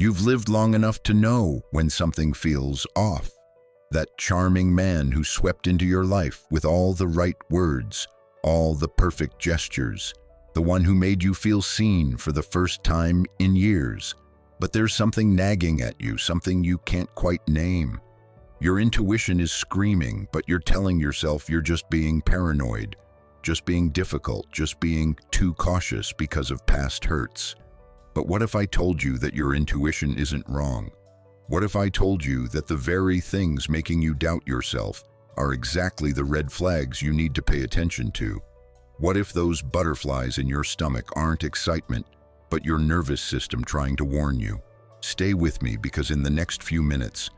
You've lived long enough to know when something feels off. That charming man who swept into your life with all the right words, all the perfect gestures, the one who made you feel seen for the first time in years. But there's something nagging at you, something you can't quite name. Your intuition is screaming, but you're telling yourself you're just being paranoid, just being difficult, just being too cautious because of past hurts. But what if I told you that your intuition isn't wrong? What if I told you that the very things making you doubt yourself are exactly the red flags you need to pay attention to? What if those butterflies in your stomach aren't excitement, but your nervous system trying to warn you? Stay with me, because in the next few minutes,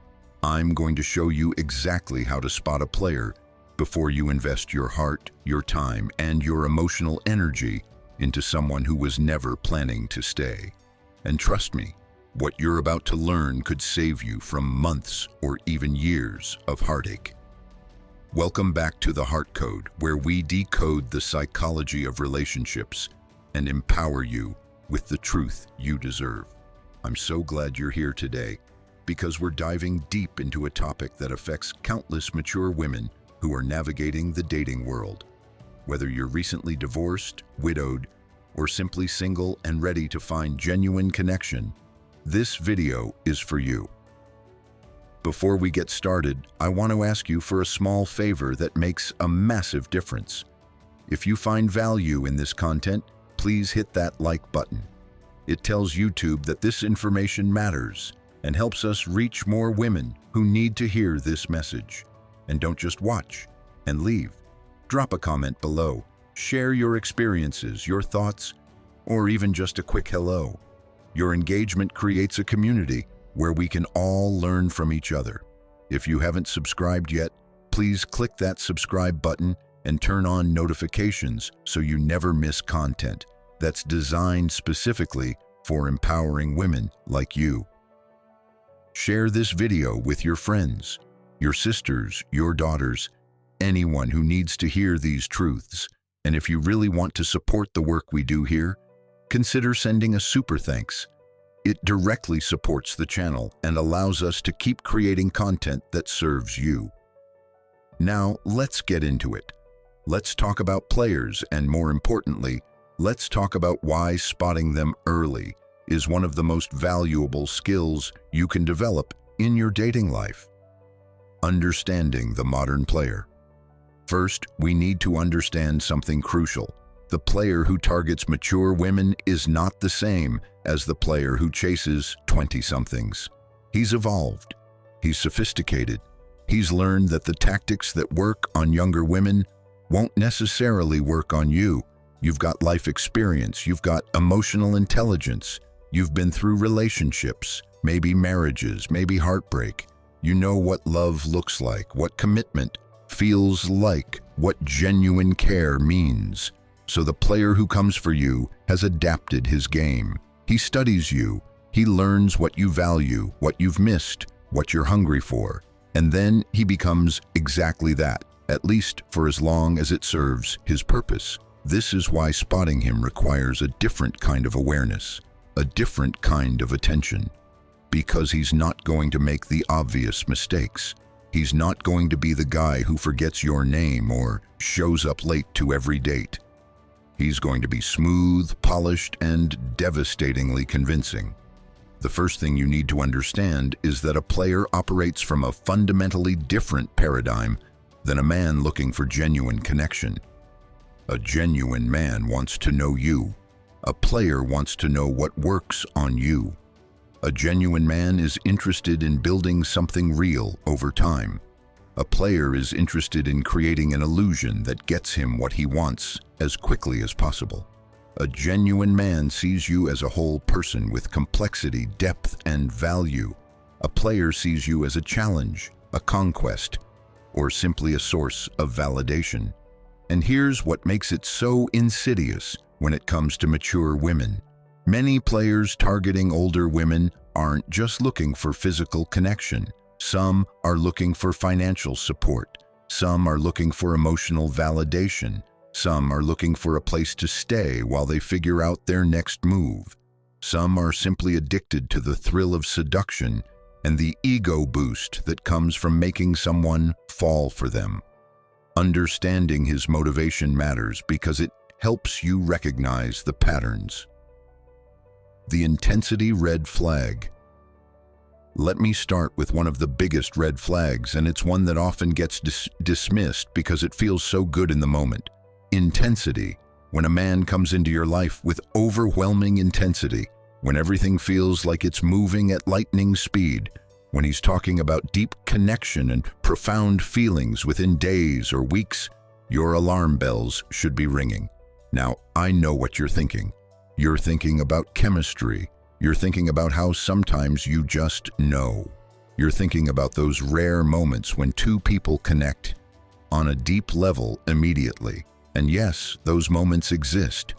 I'm going to show you exactly how to spot a player before you invest your heart, your time, and your emotional energy into someone who was never planning to stay. And trust me, what you're about to learn could save you from months or even years of heartache. Welcome back to The Heart Code, where we decode the psychology of relationships and empower you with the truth you deserve. I'm so glad you're here today, because we're diving deep into a topic that affects countless mature women who are navigating the dating world. Whether you're recently divorced, widowed, or simply single and ready to find genuine connection, this video is for you. Before we get started, I want to ask you for a small favor that makes a massive difference. If you find value in this content, please hit that like button. It tells YouTube that this information matters and helps us reach more women who need to hear this message. And don't just watch and leave. Drop a comment below. Share your experiences, your thoughts, or even just a quick hello. Your engagement creates a community where we can all learn from each other. If you haven't subscribed yet, please click that subscribe button and turn on notifications so you never miss content that's designed specifically for empowering women like you. Share this video with your friends, your sisters, your daughters, anyone who needs to hear these truths. And if you really want to support the work we do here, consider sending a super thanks. It directly supports the channel and allows us to keep creating content that serves you. Now, let's get into it. Let's talk about players, and more importantly, let's talk about why spotting them early is one of the most valuable skills you can develop in your dating life. Understanding the modern player. First, we need to understand something crucial. The player who targets mature women is not the same as the player who chases 20-somethings. He's evolved. He's sophisticated. He's learned that the tactics that work on younger women won't necessarily work on you. You've got life experience. You've got emotional intelligence. You've been through relationships, maybe marriages, maybe heartbreak. You know what love looks like, what commitment feels like, what genuine care means. So the player who comes for you has adapted his game. He studies you. He learns what you value, what you've missed, what you're hungry for. And then he becomes exactly that, at least for as long as it serves his purpose. This is why spotting him requires a different kind of awareness, a different kind of attention. Because he's not going to make the obvious mistakes. He's not going to be the guy who forgets your name or shows up late to every date. He's going to be smooth, polished, and devastatingly convincing. The first thing you need to understand is that a player operates from a fundamentally different paradigm than a man looking for genuine connection. A genuine man wants to know you. A player wants to know what works on you. A genuine man is interested in building something real over time. A player is interested in creating an illusion that gets him what he wants as quickly as possible. A genuine man sees you as a whole person with complexity, depth, and value. A player sees you as a challenge, a conquest, or simply a source of validation. And here's what makes it so insidious when it comes to mature women. Many players targeting older women aren't just looking for physical connection. Some are looking for financial support. Some are looking for emotional validation. Some are looking for a place to stay while they figure out their next move. Some are simply addicted to the thrill of seduction and the ego boost that comes from making someone fall for them. Understanding his motivation matters because it helps you recognize the patterns. The intensity red flag. Let me start with one of the biggest red flags, and it's one that often gets dismissed because it feels so good in the moment. Intensity. When a man comes into your life with overwhelming intensity, when everything feels like it's moving at lightning speed, when he's talking about deep connection and profound feelings within days or weeks, your alarm bells should be ringing. Now, I know what you're thinking. You're thinking about chemistry. You're thinking about how sometimes you just know. You're thinking about those rare moments when two people connect on a deep level immediately. And yes, those moments exist.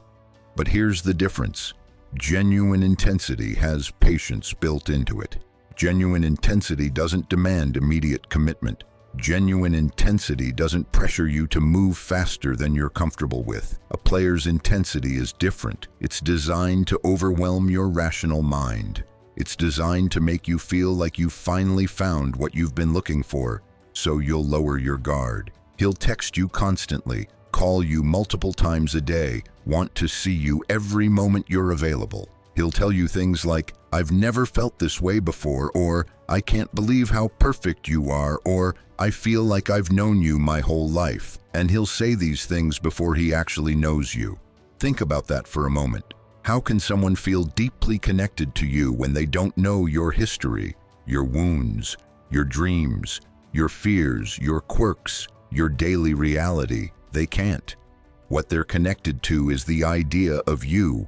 But here's the difference. Genuine intensity has patience built into it. Genuine intensity doesn't demand immediate commitment. Genuine intensity doesn't pressure you to move faster than you're comfortable with. A player's intensity is different. It's designed to overwhelm your rational mind. It's designed to make you feel like you've finally found what you've been looking for, so you'll lower your guard. He'll text you constantly, call you multiple times a day, want to see you every moment you're available. He'll tell you things like, "I've never felt this way before," or "I can't believe how perfect you are," or "I feel like I've known you my whole life." And he'll say these things before he actually knows you. Think about that for a moment. How can someone feel deeply connected to you when they don't know your history, your wounds, your dreams, your fears, your quirks, your daily reality? They can't. What they're connected to is the idea of you,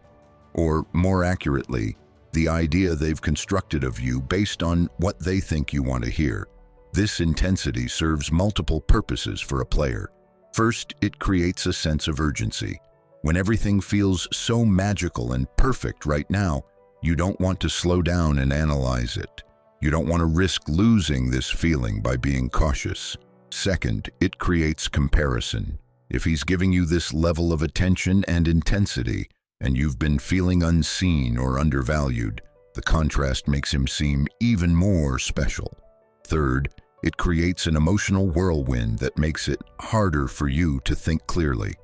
or more accurately, the idea they've constructed of you based on what they think you want to hear. This intensity serves multiple purposes for a player. First, it creates a sense of urgency. When everything feels so magical and perfect right now, you don't want to slow down and analyze it. You don't want to risk losing this feeling by being cautious. Second, it creates comparison. If he's giving you this level of attention and intensity, and you've been feeling unseen or undervalued, the contrast makes him seem even more special. Third, it creates an emotional whirlwind that makes it harder for you to think clearly.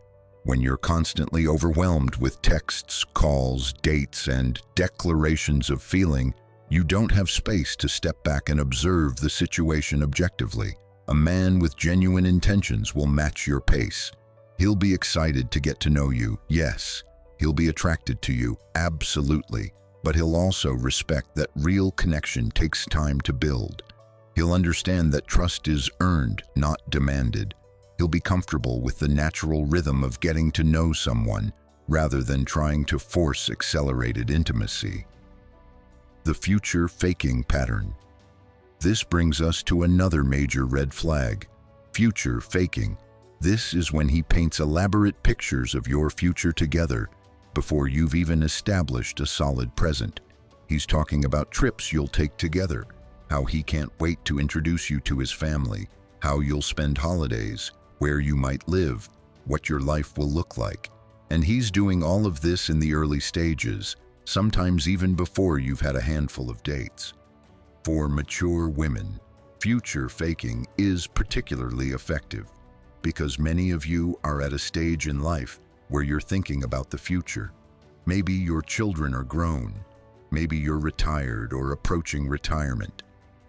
When you're constantly overwhelmed with texts, calls, dates, and declarations of feeling, you don't have space to step back and observe the situation objectively. A man with genuine intentions will match your pace. He'll be excited to get to know you, yes. He'll be attracted to you, absolutely. But he'll also respect that real connection takes time to build. He'll understand that trust is earned, not demanded. He'll be comfortable with the natural rhythm of getting to know someone, rather than trying to force accelerated intimacy. The future faking pattern. This brings us to another major red flag, future faking. This is when he paints elaborate pictures of your future together before you've even established a solid present. He's talking about trips you'll take together, how he can't wait to introduce you to his family, how you'll spend holidays, where you might live, what your life will look like. And he's doing all of this in the early stages, sometimes even before you've had a handful of dates. For mature women, future faking is particularly effective because many of you are at a stage in life where you're thinking about the future. Maybe your children are grown. Maybe you're retired or approaching retirement.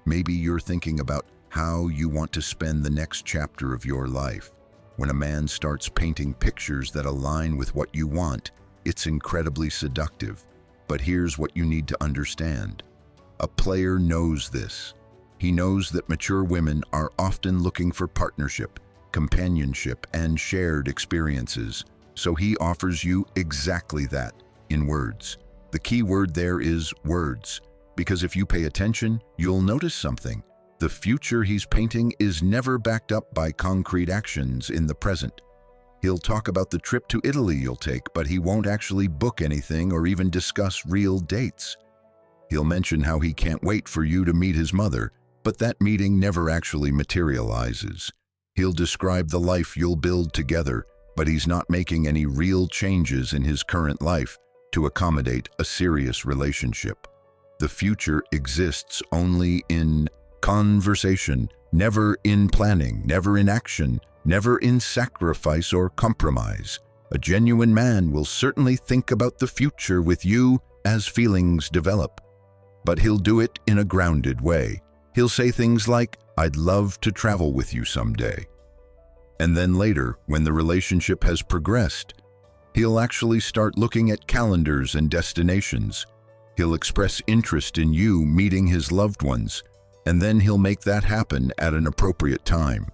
Maybe you're thinking about how you want to spend the next chapter of your life. When a man starts painting pictures that align with what you want, it's incredibly seductive. But here's what you need to understand. A player knows this. He knows that mature women are often looking for partnership, companionship, and shared experiences. So he offers you exactly that, in words. The key word there is words, because if you pay attention, you'll notice something. The future he's painting is never backed up by concrete actions in the present. He'll talk about the trip to Italy you'll take, but he won't actually book anything or even discuss real dates. He'll mention how he can't wait for you to meet his mother, but that meeting never actually materializes. He'll describe the life you'll build together, but he's not making any real changes in his current life, to accommodate a serious relationship. The future exists only in conversation, never in planning, never in action, never in sacrifice or compromise. A genuine man will certainly think about the future with you as feelings develop, but he'll do it in a grounded way. He'll say things like, "I'd love to travel with you someday." And then later, when the relationship has progressed, he'll actually start looking at calendars and destinations. He'll express interest in you meeting his loved ones, and then he'll make that happen at an appropriate time.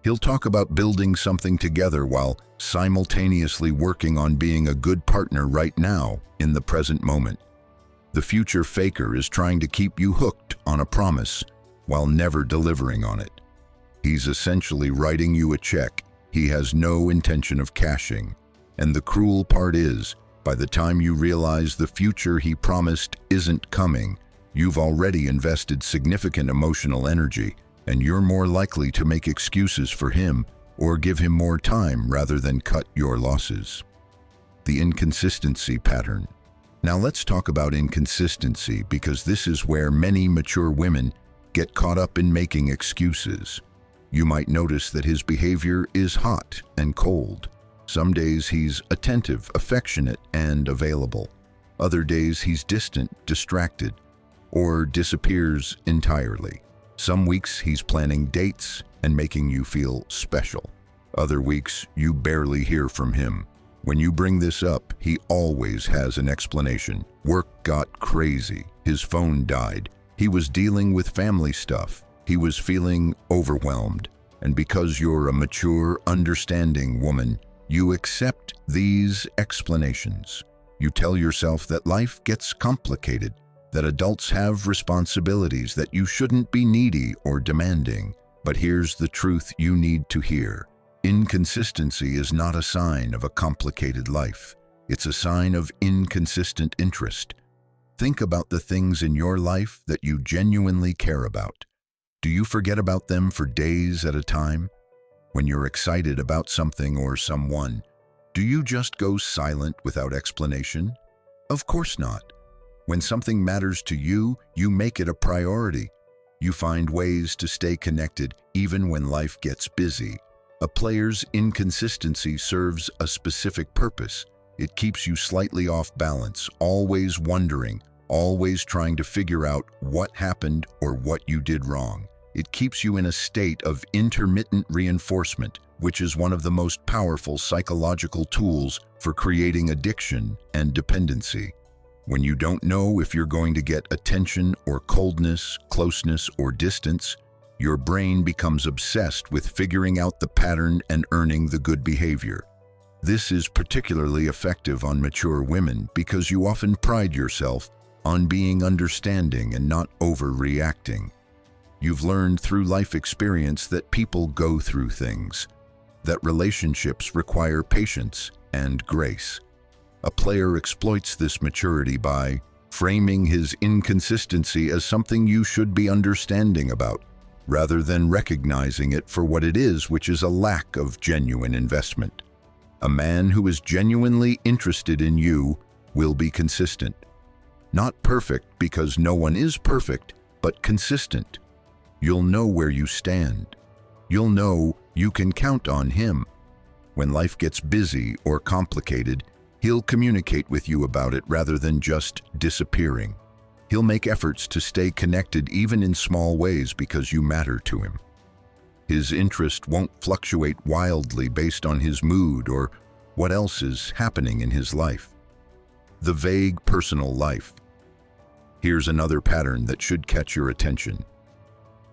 He'll talk about building something together while simultaneously working on being a good partner right now, in the present moment. The future faker is trying to keep you hooked on a promise while never delivering on it. He's essentially writing you a check he has no intention of cashing. And the cruel part is, by the time you realize the future he promised isn't coming, you've already invested significant emotional energy, and you're more likely to make excuses for him or give him more time rather than cut your losses. The inconsistency pattern. Now let's talk about inconsistency, because this is where many mature women get caught up in making excuses. You might notice that his behavior is hot and cold. Some days he's attentive, affectionate, and available. Other days he's distant, distracted, or disappears entirely. Some weeks he's planning dates and making you feel special. Other weeks you barely hear from him. When you bring this up, he always has an explanation. Work got crazy. His phone died. He was dealing with family stuff. He was feeling overwhelmed. And because you're a mature, understanding woman, you accept these explanations. You tell yourself that life gets complicated, that adults have responsibilities, that you shouldn't be needy or demanding. But here's the truth you need to hear. Inconsistency is not a sign of a complicated life. It's a sign of inconsistent interest. Think about the things in your life that you genuinely care about. Do you forget about them for days at a time? When you're excited about something or someone, do you just go silent without explanation? Of course not. When something matters to you, you make it a priority. You find ways to stay connected even when life gets busy. A player's inconsistency serves a specific purpose. It keeps you slightly off balance, always wondering, always trying to figure out what happened or what you did wrong. It keeps you in a state of intermittent reinforcement, which is one of the most powerful psychological tools for creating addiction and dependency. When you don't know if you're going to get attention or coldness, closeness or distance, your brain becomes obsessed with figuring out the pattern and earning the good behavior. This is particularly effective on mature women because you often pride yourself on being understanding and not overreacting. You've learned through life experience that people go through things, that relationships require patience and grace. A player exploits this maturity by framing his inconsistency as something you should be understanding about, rather than recognizing it for what it is, which is a lack of genuine investment. A man who is genuinely interested in you will be consistent. Not perfect, because no one is perfect, but consistent. You'll know where you stand. You'll know you can count on him. When life gets busy or complicated, he'll communicate with you about it rather than just disappearing. He'll make efforts to stay connected even in small ways because you matter to him. His interest won't fluctuate wildly based on his mood or what else is happening in his life. The vague personal life. Here's another pattern that should catch your attention.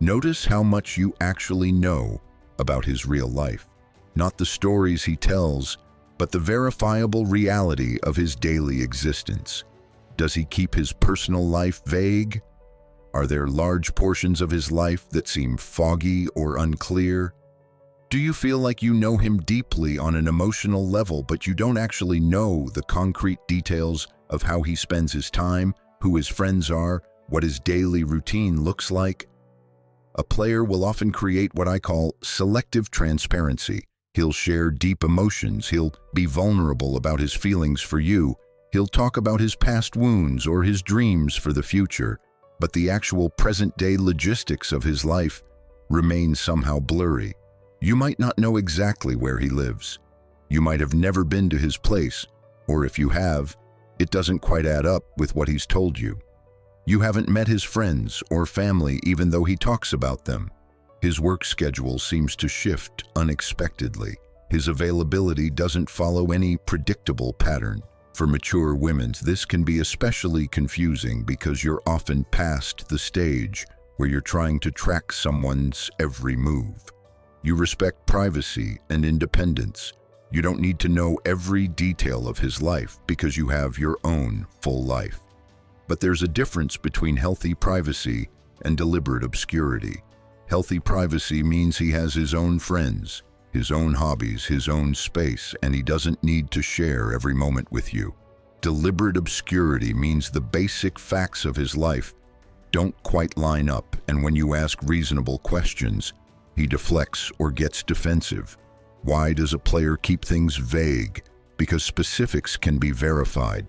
Notice how much you actually know about his real life. Not the stories he tells, but the verifiable reality of his daily existence. Does he keep his personal life vague? Are there large portions of his life that seem foggy or unclear? Do you feel like you know him deeply on an emotional level, but you don't actually know the concrete details of how he spends his time, who his friends are, what his daily routine looks like? A player will often create what I call selective transparency. He'll share deep emotions, he'll be vulnerable about his feelings for you, He'll talk about his past wounds or his dreams for the future, but the actual present-day logistics of his life remain somehow blurry. You might not know exactly where he lives. You might have never been to his place, or if you have, it doesn't quite add up with what he's told you. You haven't met his friends or family even though he talks about them. His work schedule seems to shift unexpectedly. His availability doesn't follow any predictable pattern. For mature women, this can be especially confusing because you're often past the stage where you're trying to track someone's every move. You respect privacy and independence. You don't need to know every detail of his life because you have your own full life. But there's a difference between healthy privacy and deliberate obscurity. Healthy privacy means he has his own friends, his own hobbies, his own space, and he doesn't need to share every moment with you. Deliberate obscurity means the basic facts of his life don't quite line up, and when you ask reasonable questions, he deflects or gets defensive. Why does a player keep things vague? Because specifics can be verified.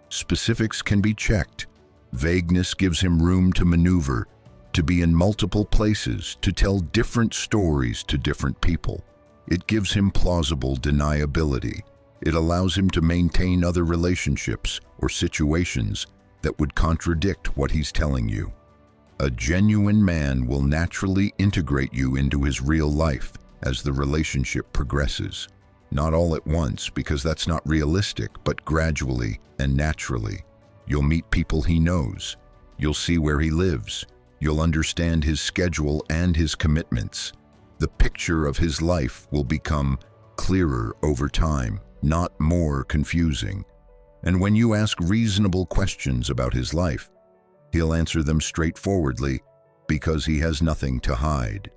Specifics can be checked. Vagueness gives him room to maneuver, to be in multiple places, to tell different stories to different people. It gives him plausible deniability. It allows him to maintain other relationships or situations that would contradict what he's telling you. A genuine man will naturally integrate you into his real life as the relationship progresses. Not all at once, because that's not realistic, but gradually and naturally. You'll meet people he knows. You'll see where he lives. You'll understand his schedule and his commitments. The picture of his life will become clearer over time, not more confusing. And when you ask reasonable questions about his life, he'll answer them straightforwardly because he has nothing to hide.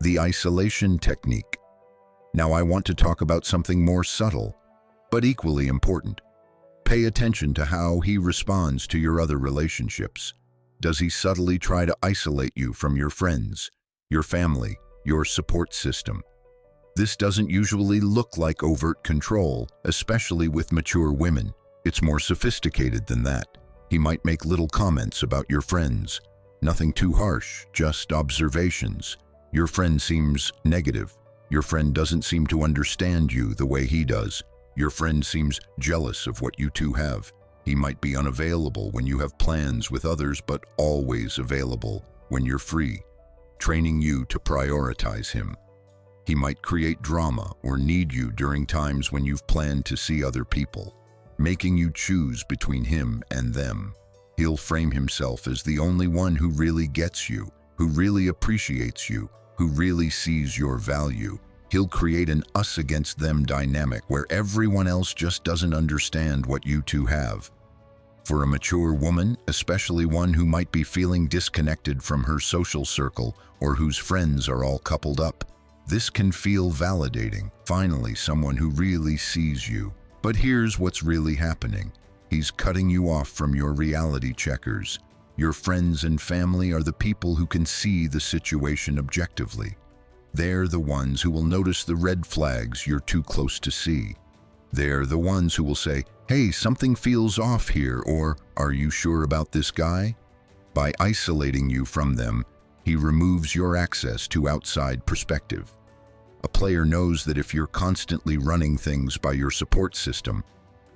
The isolation technique. Now I want to talk about something more subtle, but equally important. Pay attention to how he responds to your other relationships. Does he subtly try to isolate you from your friends, your family, your support system? This doesn't usually look like overt control, especially with mature women. It's more sophisticated than that. He might make little comments about your friends. Nothing too harsh, just observations. Your friend seems negative. Your friend doesn't seem to understand you the way he does. Your friend seems jealous of what you two have. He might be unavailable when you have plans with others, but always available when you're free, training you to prioritize him. He might create drama or need you during times when you've planned to see other people, making you choose between him and them. He'll frame himself as the only one who really gets you, who really appreciates you, who really sees your value. He'll create an us against them dynamic where everyone else just doesn't understand what you two have. For a mature woman, especially one who might be feeling disconnected from her social circle or whose friends are all coupled up, this can feel validating. Finally, someone who really sees you. But here's what's really happening. He's cutting you off from your reality checkers. Your friends and family are the people who can see the situation objectively. They're the ones who will notice the red flags you're too close to see. They're the ones who will say, "Hey, something feels off here," or "Are you sure about this guy?" By isolating you from them, he removes your access to outside perspective. A player knows that if you're constantly running things by your support system,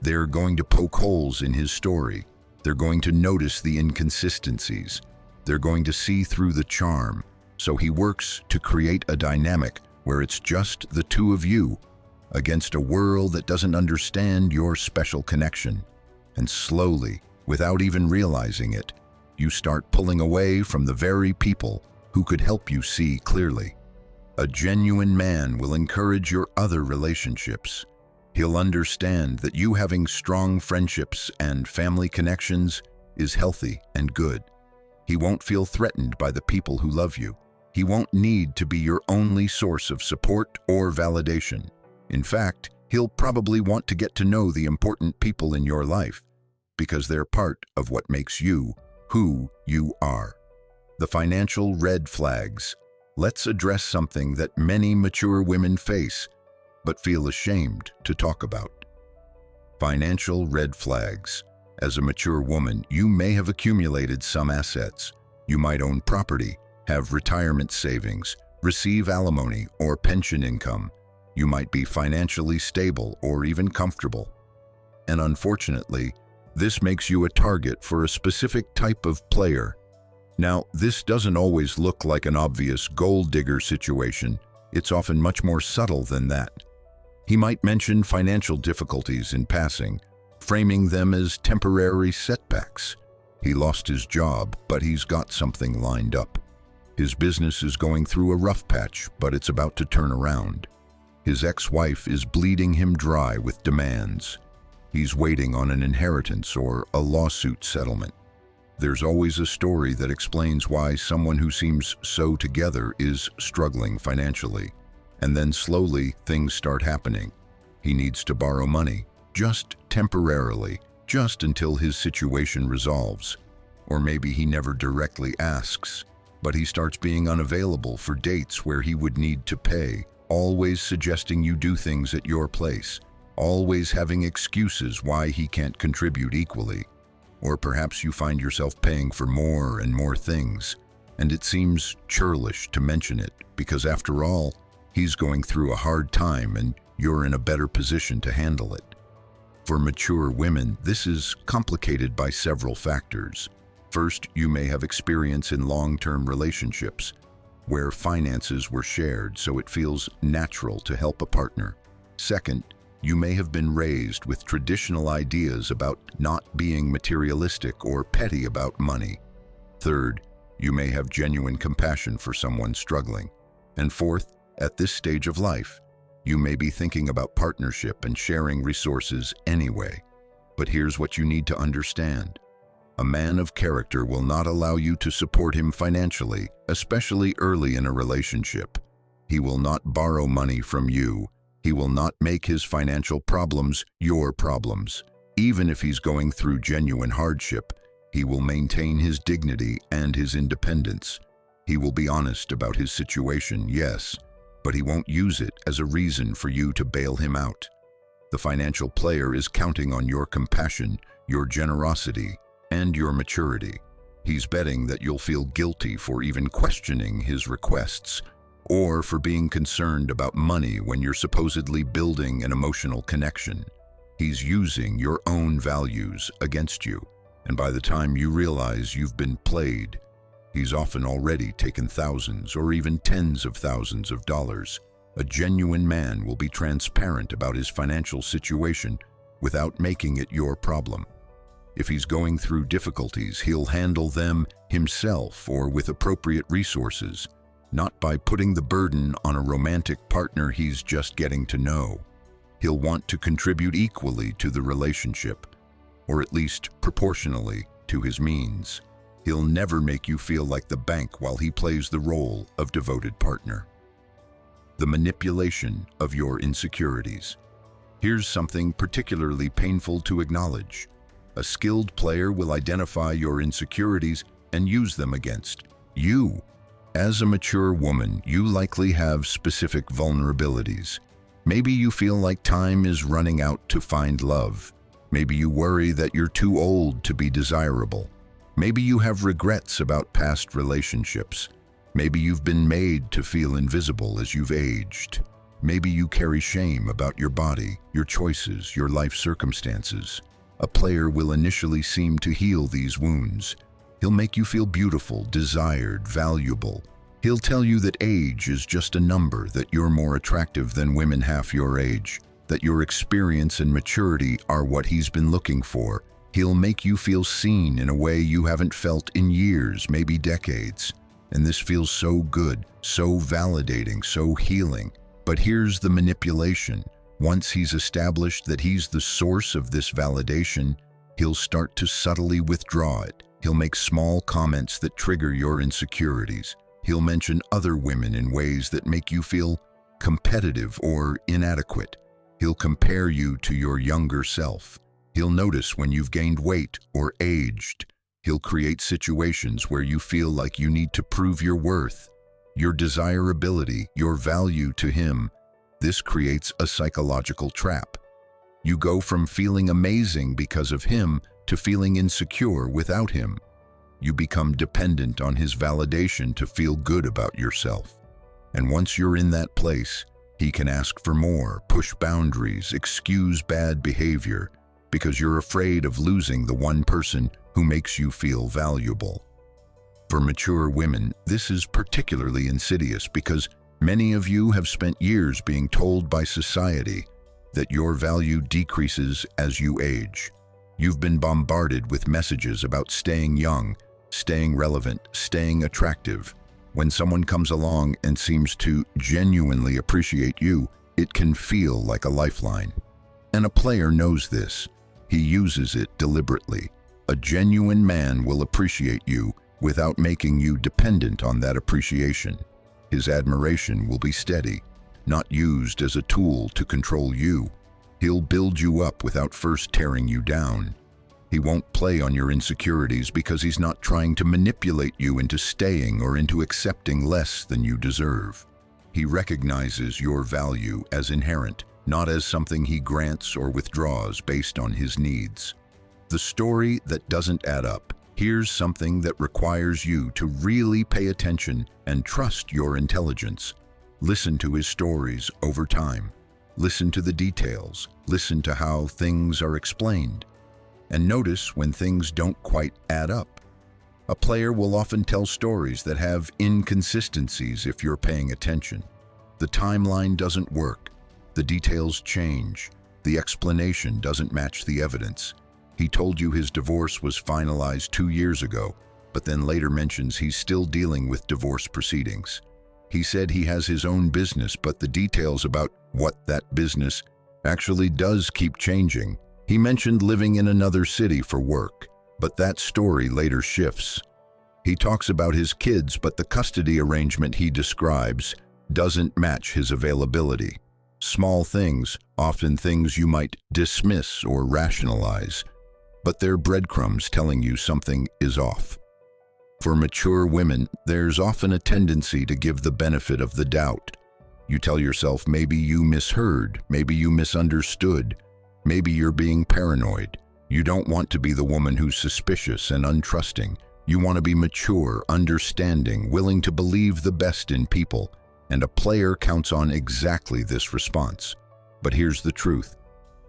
they're going to poke holes in his story. They're going to notice the inconsistencies. They're going to see through the charm. So he works to create a dynamic where it's just the two of you against a world that doesn't understand your special connection. And slowly, without even realizing it, you start pulling away from the very people who could help you see clearly. A genuine man will encourage your other relationships. He'll understand that you having strong friendships and family connections is healthy and good. He won't feel threatened by the people who love you. He won't need to be your only source of support or validation. In fact, he'll probably want to get to know the important people in your life because they're part of what makes you who you are. The financial red flags. Let's address something that many mature women face but feel ashamed to talk about. Financial red flags. As a mature woman, you may have accumulated some assets. You might own property, have retirement savings, receive alimony or pension income. You might be financially stable or even comfortable. And unfortunately, this makes you a target for a specific type of player. Now, this doesn't always look like an obvious gold digger situation. It's often much more subtle than that. He might mention financial difficulties in passing, framing them as temporary setbacks. He lost his job, but he's got something lined up. His business is going through a rough patch, but it's about to turn around. His ex-wife is bleeding him dry with demands. He's waiting on an inheritance or a lawsuit settlement. There's always a story that explains why someone who seems so together is struggling financially. And then slowly, things start happening. He needs to borrow money, just temporarily, just until his situation resolves. Or maybe he never directly asks, but he starts being unavailable for dates where he would need to pay, always suggesting you do things at your place, always having excuses why he can't contribute equally. Or perhaps you find yourself paying for more and more things, and it seems churlish to mention it, because after all, he's going through a hard time and you're in a better position to handle it. For mature women, this is complicated by several factors. First, you may have experience in long-term relationships, where finances were shared so it feels natural to help a partner. Second, you may have been raised with traditional ideas about not being materialistic or petty about money. Third, you may have genuine compassion for someone struggling. And fourth, at this stage of life, you may be thinking about partnership and sharing resources anyway. But here's what you need to understand. A man of character will not allow you to support him financially, especially early in a relationship. He will not borrow money from you. He will not make his financial problems your problems. Even if he's going through genuine hardship, he will maintain his dignity and his independence. He will be honest about his situation, yes, but he won't use it as a reason for you to bail him out. The financial player is counting on your compassion, your generosity, and your maturity. He's betting that you'll feel guilty for even questioning his requests, or for being concerned about money when you're supposedly building an emotional connection. He's using your own values against you, and by the time you realize you've been played, he's often already taken thousands or even tens of thousands of dollars. A genuine man will be transparent about his financial situation without making it your problem. If he's going through difficulties, he'll handle them himself or with appropriate resources, not by putting the burden on a romantic partner he's just getting to know. He'll want to contribute equally to the relationship, or at least proportionally to his means. He'll never make you feel like the bank while he plays the role of devoted partner. The manipulation of your insecurities. Here's something particularly painful to acknowledge. A skilled player will identify your insecurities and use them against you. As a mature woman, you likely have specific vulnerabilities. Maybe you feel like time is running out to find love. Maybe you worry that you're too old to be desirable. Maybe you have regrets about past relationships. Maybe you've been made to feel invisible as you've aged. Maybe you carry shame about your body, your choices, your life circumstances. A player will initially seem to heal these wounds. He'll make you feel beautiful, desired, valuable. He'll tell you that age is just a number, that you're more attractive than women half your age, that your experience and maturity are what he's been looking for. He'll make you feel seen in a way you haven't felt in years, maybe decades. And this feels so good, so validating, so healing. But here's the manipulation. Once he's established that he's the source of this validation, he'll start to subtly withdraw it. He'll make small comments that trigger your insecurities. He'll mention other women in ways that make you feel competitive or inadequate. He'll compare you to your younger self. He'll notice when you've gained weight or aged. He'll create situations where you feel like you need to prove your worth, your desirability, your value to him. This creates a psychological trap. You go from feeling amazing because of him to feeling insecure without him. You become dependent on his validation to feel good about yourself. And once you're in that place, he can ask for more, push boundaries, excuse bad behavior, because you're afraid of losing the one person who makes you feel valuable. For mature women, this is particularly insidious because many of you have spent years being told by society that your value decreases as you age. You've been bombarded with messages about staying young, staying relevant, staying attractive. When someone comes along and seems to genuinely appreciate you, it can feel like a lifeline. And a player knows this. He uses it deliberately. A genuine man will appreciate you without making you dependent on that appreciation. His admiration will be steady, not used as a tool to control you. He'll build you up without first tearing you down. He won't play on your insecurities because he's not trying to manipulate you into staying or into accepting less than you deserve. He recognizes your value as inherent, not as something he grants or withdraws based on his needs. The story that doesn't add up. Here's something that requires you to really pay attention and trust your intelligence. Listen to his stories over time. Listen to the details. Listen to how things are explained. And notice when things don't quite add up. A player will often tell stories that have inconsistencies if you're paying attention. The timeline doesn't work. The details change. The explanation doesn't match the evidence. He told you his divorce was finalized 2 years ago, but then later mentions he's still dealing with divorce proceedings. He said he has his own business, but the details about what that business actually does keep changing. He mentioned living in another city for work, but that story later shifts. He talks about his kids, but the custody arrangement he describes doesn't match his availability. Small things, often things you might dismiss or rationalize, but they're breadcrumbs telling you something is off. For mature women, there's often a tendency to give the benefit of the doubt. You tell yourself maybe you misheard, maybe you misunderstood, maybe you're being paranoid. You don't want to be the woman who's suspicious and untrusting. You want to be mature, understanding, willing to believe the best in people, and a player counts on exactly this response. But here's the truth.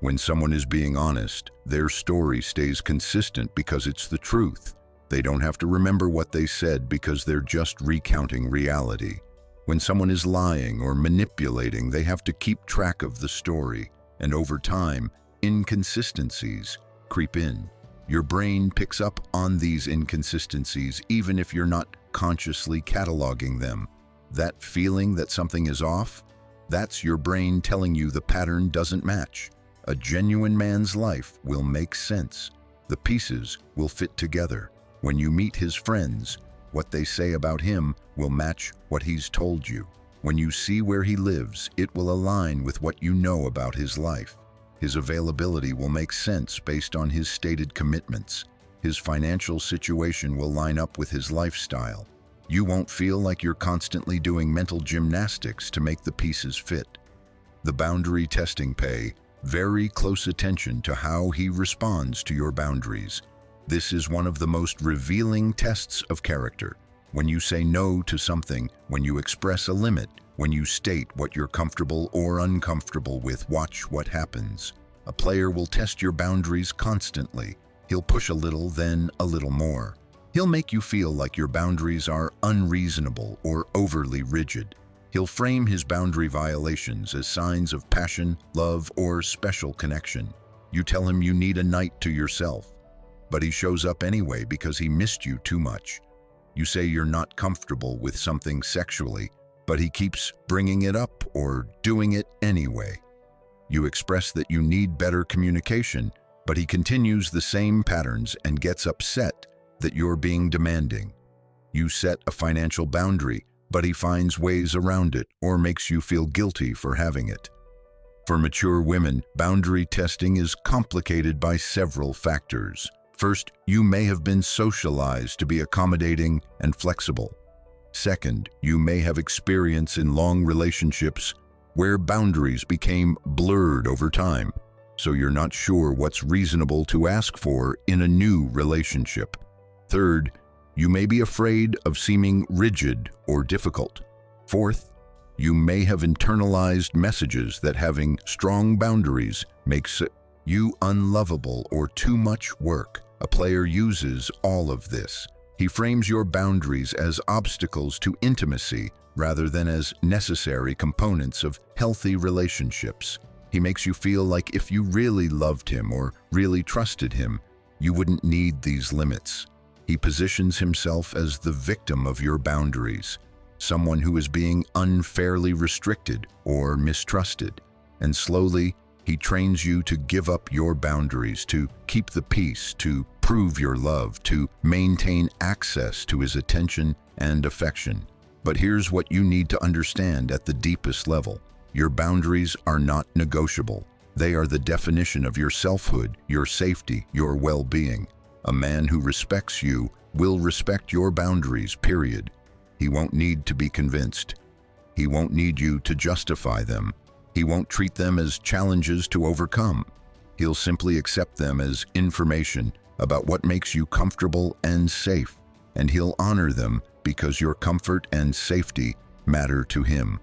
When someone is being honest, their story stays consistent because it's the truth. They don't have to remember what they said because they're just recounting reality. When someone is lying or manipulating, they have to keep track of the story, and over time, inconsistencies creep in. Your brain picks up on these inconsistencies even if you're not consciously cataloging them. That feeling that something is off, that's your brain telling you the pattern doesn't match. A genuine man's life will make sense. The pieces will fit together. When you meet his friends, what they say about him will match what he's told you. When you see where he lives, it will align with what you know about his life. His availability will make sense based on his stated commitments. His financial situation will line up with his lifestyle. You won't feel like you're constantly doing mental gymnastics to make the pieces fit. The boundary testing. Pay very close attention to how he responds to your boundaries. This is one of the most revealing tests of character. When you say no to something, when you express a limit, when you state what you're comfortable or uncomfortable with, watch what happens. A player will test your boundaries constantly. He'll push a little, then a little more. He'll make you feel like your boundaries are unreasonable or overly rigid. He'll frame his boundary violations as signs of passion, love, or special connection. You tell him you need a night to yourself, but he shows up anyway because he missed you too much. You say you're not comfortable with something sexually, but he keeps bringing it up or doing it anyway. You express that you need better communication, but he continues the same patterns and gets upset that you're being demanding. You set a financial boundary, but he finds ways around it or makes you feel guilty for having it. For mature women, boundary testing is complicated by several factors. First, you may have been socialized to be accommodating and flexible. Second, you may have experience in long relationships where boundaries became blurred over time. so you're not sure what's reasonable to ask for in a new relationship. Third, you may be afraid of seeming rigid or difficult. Fourth, you may have internalized messages that having strong boundaries makes you unlovable or too much work. A player uses all of this. He frames your boundaries as obstacles to intimacy rather than as necessary components of healthy relationships. He makes you feel like if you really loved him or really trusted him, you wouldn't need these limits. He positions himself as the victim of your boundaries, someone who is being unfairly restricted or mistrusted. And slowly, he trains you to give up your boundaries, to keep the peace, to prove your love, to maintain access to his attention and affection. But here's what you need to understand at the deepest level. Your boundaries are not negotiable. They are the definition of your selfhood, your safety, your well-being. A man who respects you will respect your boundaries, period. He won't need to be convinced. He won't need you to justify them. He won't treat them as challenges to overcome. He'll simply accept them as information about what makes you comfortable and safe, and he'll honor them because your comfort and safety matter to him.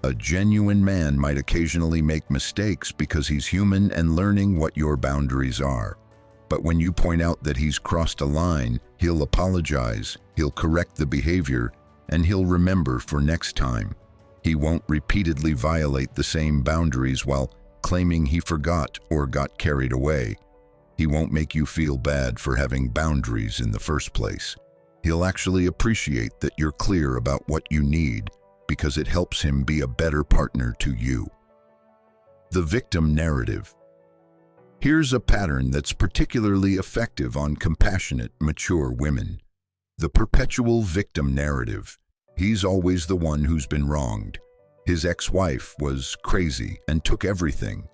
A genuine man might occasionally make mistakes because he's human and learning what your boundaries are. But when you point out that he's crossed a line, he'll apologize, he'll correct the behavior, and he'll remember for next time. He won't repeatedly violate the same boundaries while claiming he forgot or got carried away. He won't make you feel bad for having boundaries in the first place. He'll actually appreciate that you're clear about what you need because it helps him be a better partner to you. The victim narrative. Here's a pattern that's particularly effective on compassionate, mature women. The perpetual victim narrative. He's always the one who's been wronged. His ex-wife was crazy and took everything.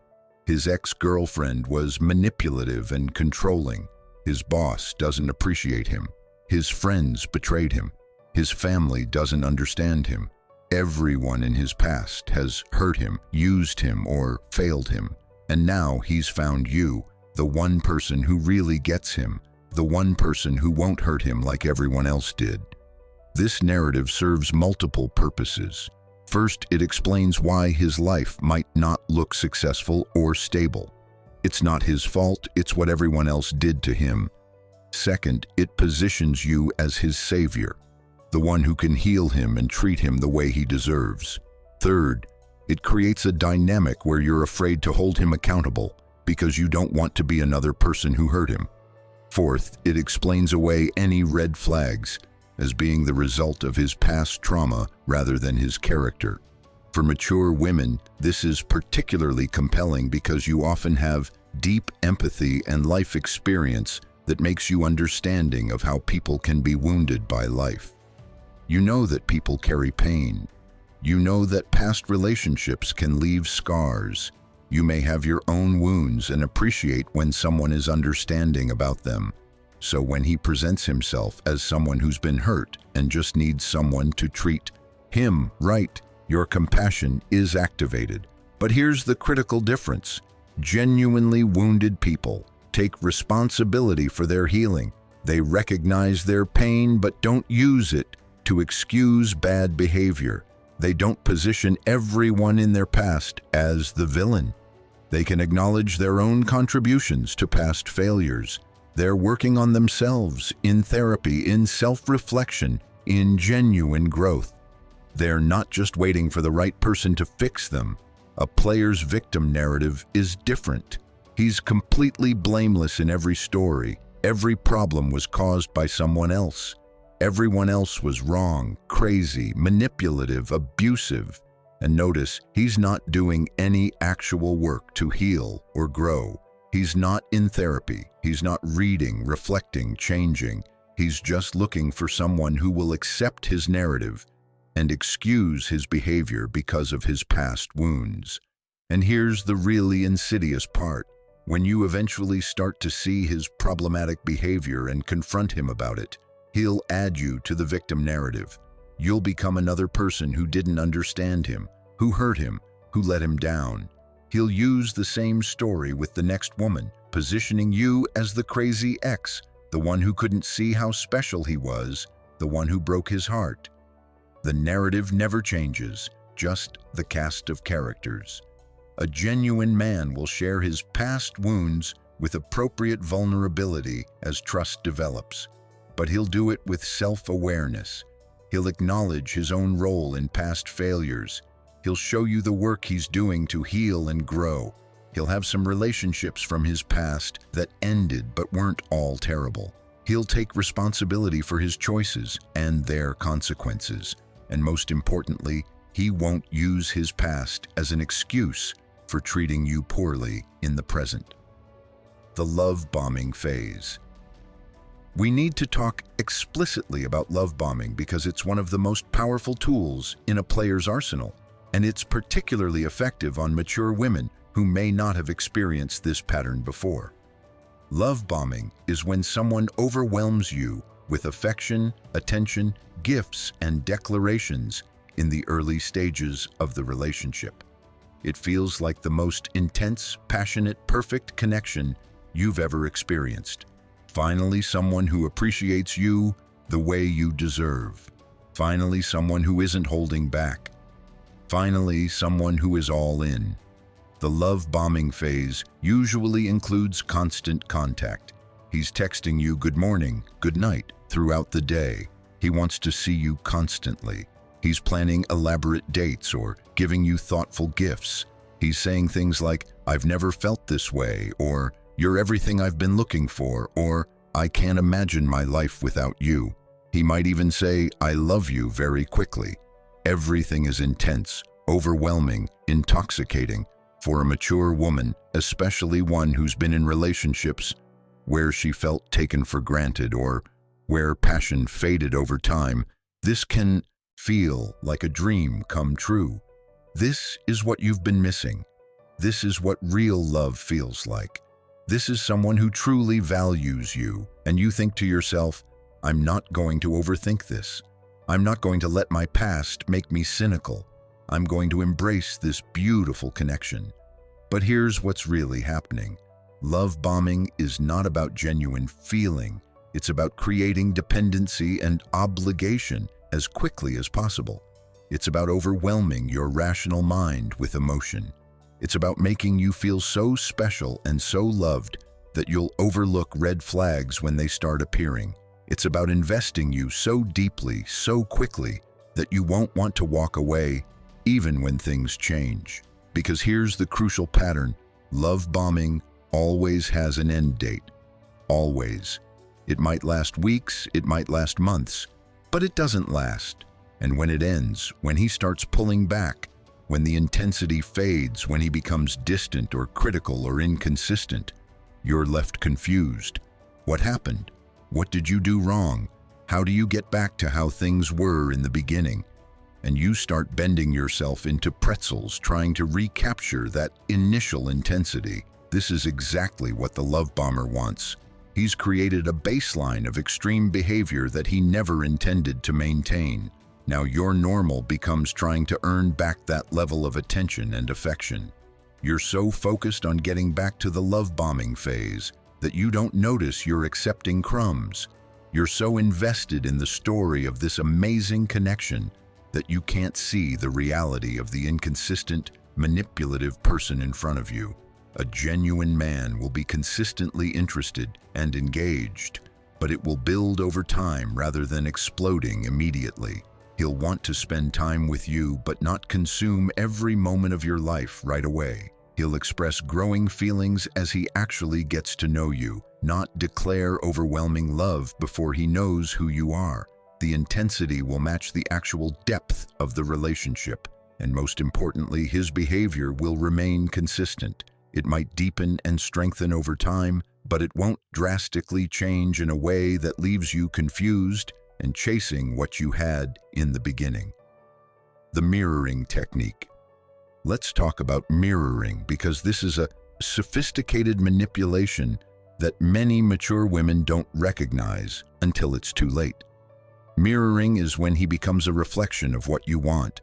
His ex-girlfriend was manipulative and controlling. His boss doesn't appreciate him. His friends betrayed him. His family doesn't understand him. Everyone in his past has hurt him, used him, or failed him. And now he's found you, the one person who really gets him, the one person who won't hurt him like everyone else did. This narrative serves multiple purposes. First, it explains why his life might not look successful or stable. It's not his fault, it's what everyone else did to him. Second, it positions you as his savior, the one who can heal him and treat him the way he deserves. Third, it creates a dynamic where you're afraid to hold him accountable because you don't want to be another person who hurt him. Fourth, it explains away any red flags as being the result of his past trauma rather than his character. For mature women, this is particularly compelling because you often have deep empathy and life experience that makes you understanding of how people can be wounded by life. You know that people carry pain. You know that past relationships can leave scars. You may have your own wounds and appreciate when someone is understanding about them. So when he presents himself as someone who's been hurt and just needs someone to treat him right, your compassion is activated. But here's the critical difference. Genuinely wounded people take responsibility for their healing. They recognize their pain but don't use it to excuse bad behavior. They don't position everyone in their past as the villain. They can acknowledge their own contributions to past failures. They're working on themselves in therapy, in self-reflection, in genuine growth. They're not just waiting for the right person to fix them. A player's victim narrative is different. He's completely blameless in every story. Every problem was caused by someone else. Everyone else was wrong, crazy, manipulative, abusive. And notice, he's not doing any actual work to heal or grow. He's not in therapy. He's not reading, reflecting, changing. He's just looking for someone who will accept his narrative and excuse his behavior because of his past wounds. And here's the really insidious part. When you eventually start to see his problematic behavior and confront him about it, he'll add you to the victim narrative. You'll become another person who didn't understand him, who hurt him, who let him down. He'll use the same story with the next woman, positioning you as the crazy ex, the one who couldn't see how special he was, the one who broke his heart. The narrative never changes, just the cast of characters. A genuine man will share his past wounds with appropriate vulnerability as trust develops. But he'll do it with self-awareness. He'll acknowledge his own role in past failures. He'll show you the work he's doing to heal and grow. He'll have some relationships from his past that ended but weren't all terrible. He'll take responsibility for his choices and their consequences. And most importantly, he won't use his past as an excuse for treating you poorly in the present. The love bombing phase. We need to talk explicitly about love bombing because it's one of the most powerful tools in a player's arsenal, and it's particularly effective on mature women who may not have experienced this pattern before. Love bombing is when someone overwhelms you with affection, attention, gifts, and declarations in the early stages of the relationship. It feels like the most intense, passionate, perfect connection you've ever experienced. Finally, someone who appreciates you the way you deserve. Finally, someone who isn't holding back. Finally, someone who is all in. The love bombing phase usually includes constant contact. He's texting you good morning, good night throughout the day. He wants to see you constantly. He's planning elaborate dates or giving you thoughtful gifts. He's saying things like, "I've never felt this way," or "You're everything I've been looking for," or "I can't imagine my life without you." He might even say, "I love you" very quickly. Everything is intense, overwhelming, intoxicating for a mature woman, especially one who's been in relationships where she felt taken for granted or where passion faded over time. This can feel like a dream come true. This is what you've been missing. This is what real love feels like. This is someone who truly values you, and you think to yourself, "I'm not going to overthink this. I'm not going to let my past make me cynical. I'm going to embrace this beautiful connection." But here's what's really happening. Love bombing is not about genuine feeling. It's about creating dependency and obligation as quickly as possible. It's about overwhelming your rational mind with emotion. It's about making you feel so special and so loved that you'll overlook red flags when they start appearing. It's about investing you so deeply, so quickly, that you won't want to walk away even when things change. Because here's the crucial pattern. Love bombing always has an end date. Always. It might last weeks, it might last months, but it doesn't last. And when it ends, when he starts pulling back, when the intensity fades, when he becomes distant or critical or inconsistent, you're left confused. What happened? What did you do wrong? How do you get back to how things were in the beginning? And you start bending yourself into pretzels, trying to recapture that initial intensity. This is exactly what the love bomber wants. He's created a baseline of extreme behavior that he never intended to maintain. Now your normal becomes trying to earn back that level of attention and affection. You're so focused on getting back to the love bombing phase that you don't notice you're accepting crumbs. You're so invested in the story of this amazing connection that you can't see the reality of the inconsistent, manipulative person in front of you. A genuine man will be consistently interested and engaged, but it will build over time rather than exploding immediately. He'll want to spend time with you but not consume every moment of your life right away. He'll express growing feelings as he actually gets to know you, not declare overwhelming love before he knows who you are. The intensity will match the actual depth of the relationship, and most importantly, his behavior will remain consistent. It might deepen and strengthen over time, but it won't drastically change in a way that leaves you confused and chasing what you had in the beginning. The mirroring technique. Let's talk about mirroring because this is a sophisticated manipulation that many mature women don't recognize until it's too late. Mirroring is when he becomes a reflection of what you want.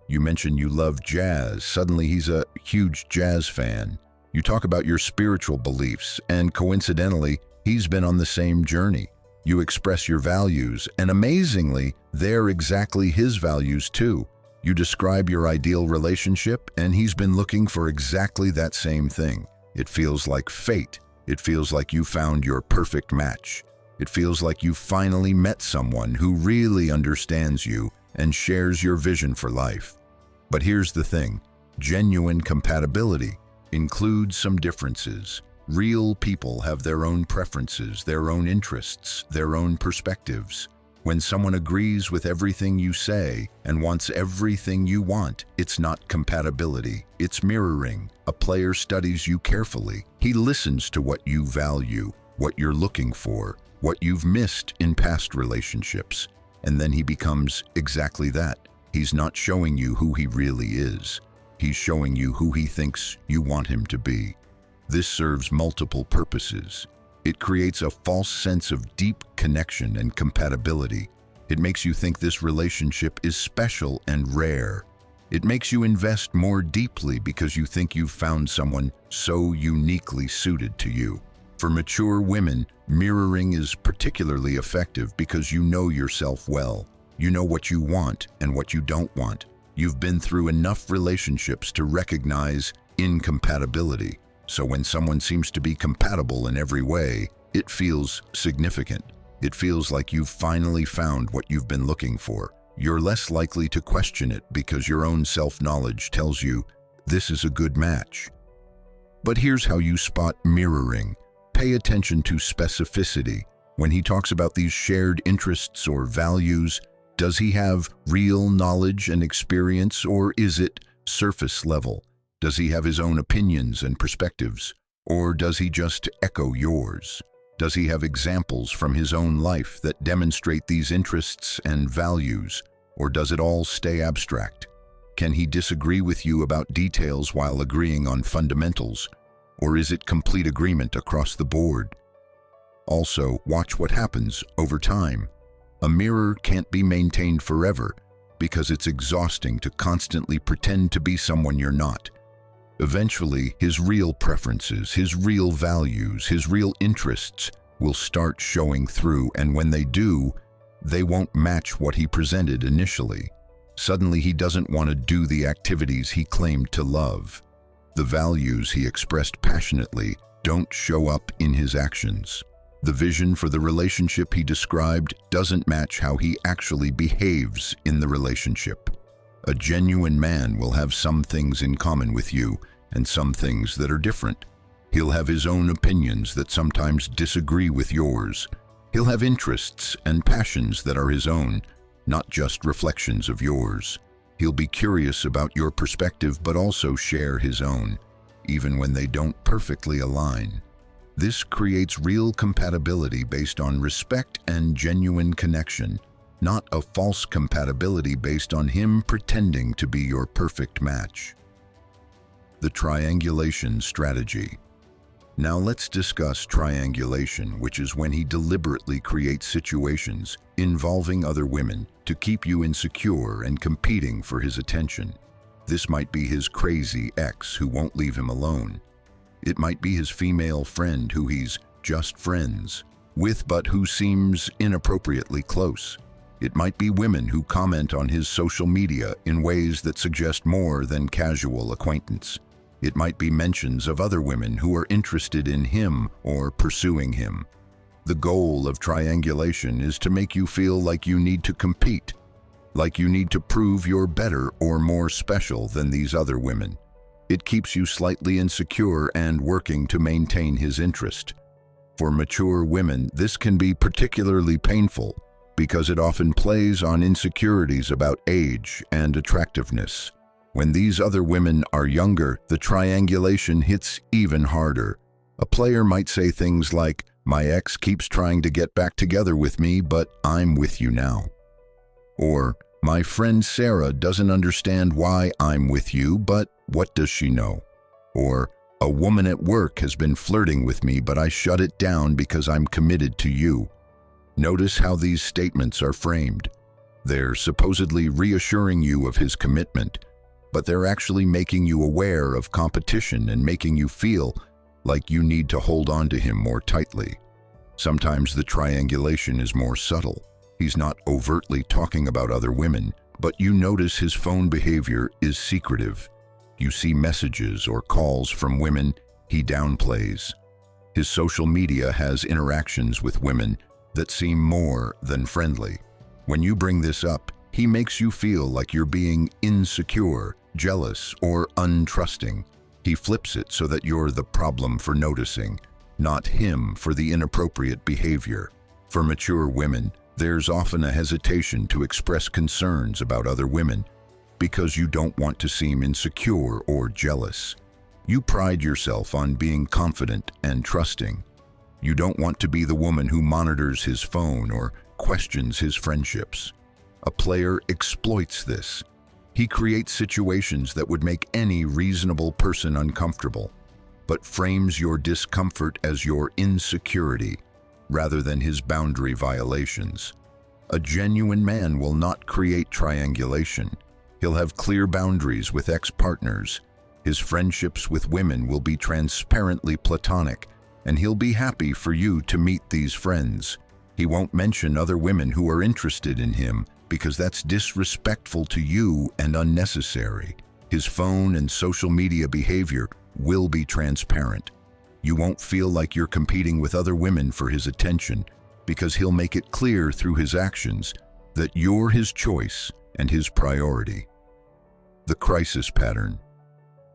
You mention you love jazz. Suddenly he's a huge jazz fan. You talk about your spiritual beliefs, and coincidentally, he's been on the same journey. You express your values, and amazingly, they're exactly his values too. You describe your ideal relationship, and he's been looking for exactly that same thing. It feels like fate. It feels like you found your perfect match. It feels like you finally met someone who really understands you and shares your vision for life. But here's the thing, genuine compatibility includes some differences. Real people have their own preferences, their own interests, their own perspectives. When someone agrees with everything you say and wants everything you want, it's not compatibility, it's mirroring. A player studies you carefully. He listens to what you value, what you're looking for, what you've missed in past relationships, and then he becomes exactly that. He's not showing you who he really is. He's showing you who he thinks you want him to be. This serves multiple purposes. It creates a false sense of deep connection and compatibility. It makes you think this relationship is special and rare. It makes you invest more deeply because you think you've found someone so uniquely suited to you. For mature women, mirroring is particularly effective because you know yourself well. You know what you want and what you don't want. You've been through enough relationships to recognize incompatibility. So when someone seems to be compatible in every way, it feels significant. It feels like you've finally found what you've been looking for. You're less likely to question it because your own self-knowledge tells you this is a good match. But here's how you spot mirroring. Pay attention to specificity. When he talks about these shared interests or values, does he have real knowledge and experience, or is it surface level? Does he have his own opinions and perspectives, or does he just echo yours? Does he have examples from his own life that demonstrate these interests and values, or does it all stay abstract? Can he disagree with you about details while agreeing on fundamentals, or is it complete agreement across the board? Also, watch what happens over time. A mirror can't be maintained forever because it's exhausting to constantly pretend to be someone you're not. Eventually, his real preferences, his real values, his real interests will start showing through, and when they do, they won't match what he presented initially. Suddenly, he doesn't want to do the activities he claimed to love. The values he expressed passionately don't show up in his actions. The vision for the relationship he described doesn't match how he actually behaves in the relationship. A genuine man will have some things in common with you and some things that are different. He'll have his own opinions that sometimes disagree with yours. He'll have interests and passions that are his own, not just reflections of yours. He'll be curious about your perspective but also share his own, even when they don't perfectly align. This creates real compatibility based on respect and genuine connection, not a false compatibility based on him pretending to be your perfect match. The triangulation strategy. Now let's discuss triangulation, which is when he deliberately creates situations involving other women to keep you insecure and competing for his attention. This might be his crazy ex who won't leave him alone. It might be his female friend who he's just friends with but who seems inappropriately close. It might be women who comment on his social media in ways that suggest more than casual acquaintance. It might be mentions of other women who are interested in him or pursuing him. The goal of triangulation is to make you feel like you need to compete, like you need to prove you're better or more special than these other women. It keeps you slightly insecure and working to maintain his interest. For mature women, this can be particularly painful because it often plays on insecurities about age and attractiveness. When these other women are younger, the triangulation hits even harder. A player might say things like, "My ex keeps trying to get back together with me, but I'm with you now." Or, "My friend Sarah doesn't understand why I'm with you, but what does she know?" Or, "A woman at work has been flirting with me, but I shut it down because I'm committed to you." Notice how these statements are framed. They're supposedly reassuring you of his commitment, but they're actually making you aware of competition and making you feel like you need to hold on to him more tightly. Sometimes the triangulation is more subtle. He's not overtly talking about other women, but you notice his phone behavior is secretive. You see messages or calls from women he downplays. His social media has interactions with women that seem more than friendly. When you bring this up, he makes you feel like you're being insecure, jealous, or untrusting. He flips it so that you're the problem for noticing, not him for the inappropriate behavior. For mature women, there's often a hesitation to express concerns about other women because you don't want to seem insecure or jealous. You pride yourself on being confident and trusting. You don't want to be the woman who monitors his phone or questions his friendships. A player exploits this. He creates situations that would make any reasonable person uncomfortable, but frames your discomfort as your insecurity rather than his boundary violations. A genuine man will not create triangulation. He'll have clear boundaries with ex-partners. His friendships with women will be transparently platonic, and he'll be happy for you to meet these friends. He won't mention other women who are interested in him because that's disrespectful to you and unnecessary. His phone and social media behavior will be transparent. You won't feel like you're competing with other women for his attention because he'll make it clear through his actions that you're his choice and his priority. The crisis pattern.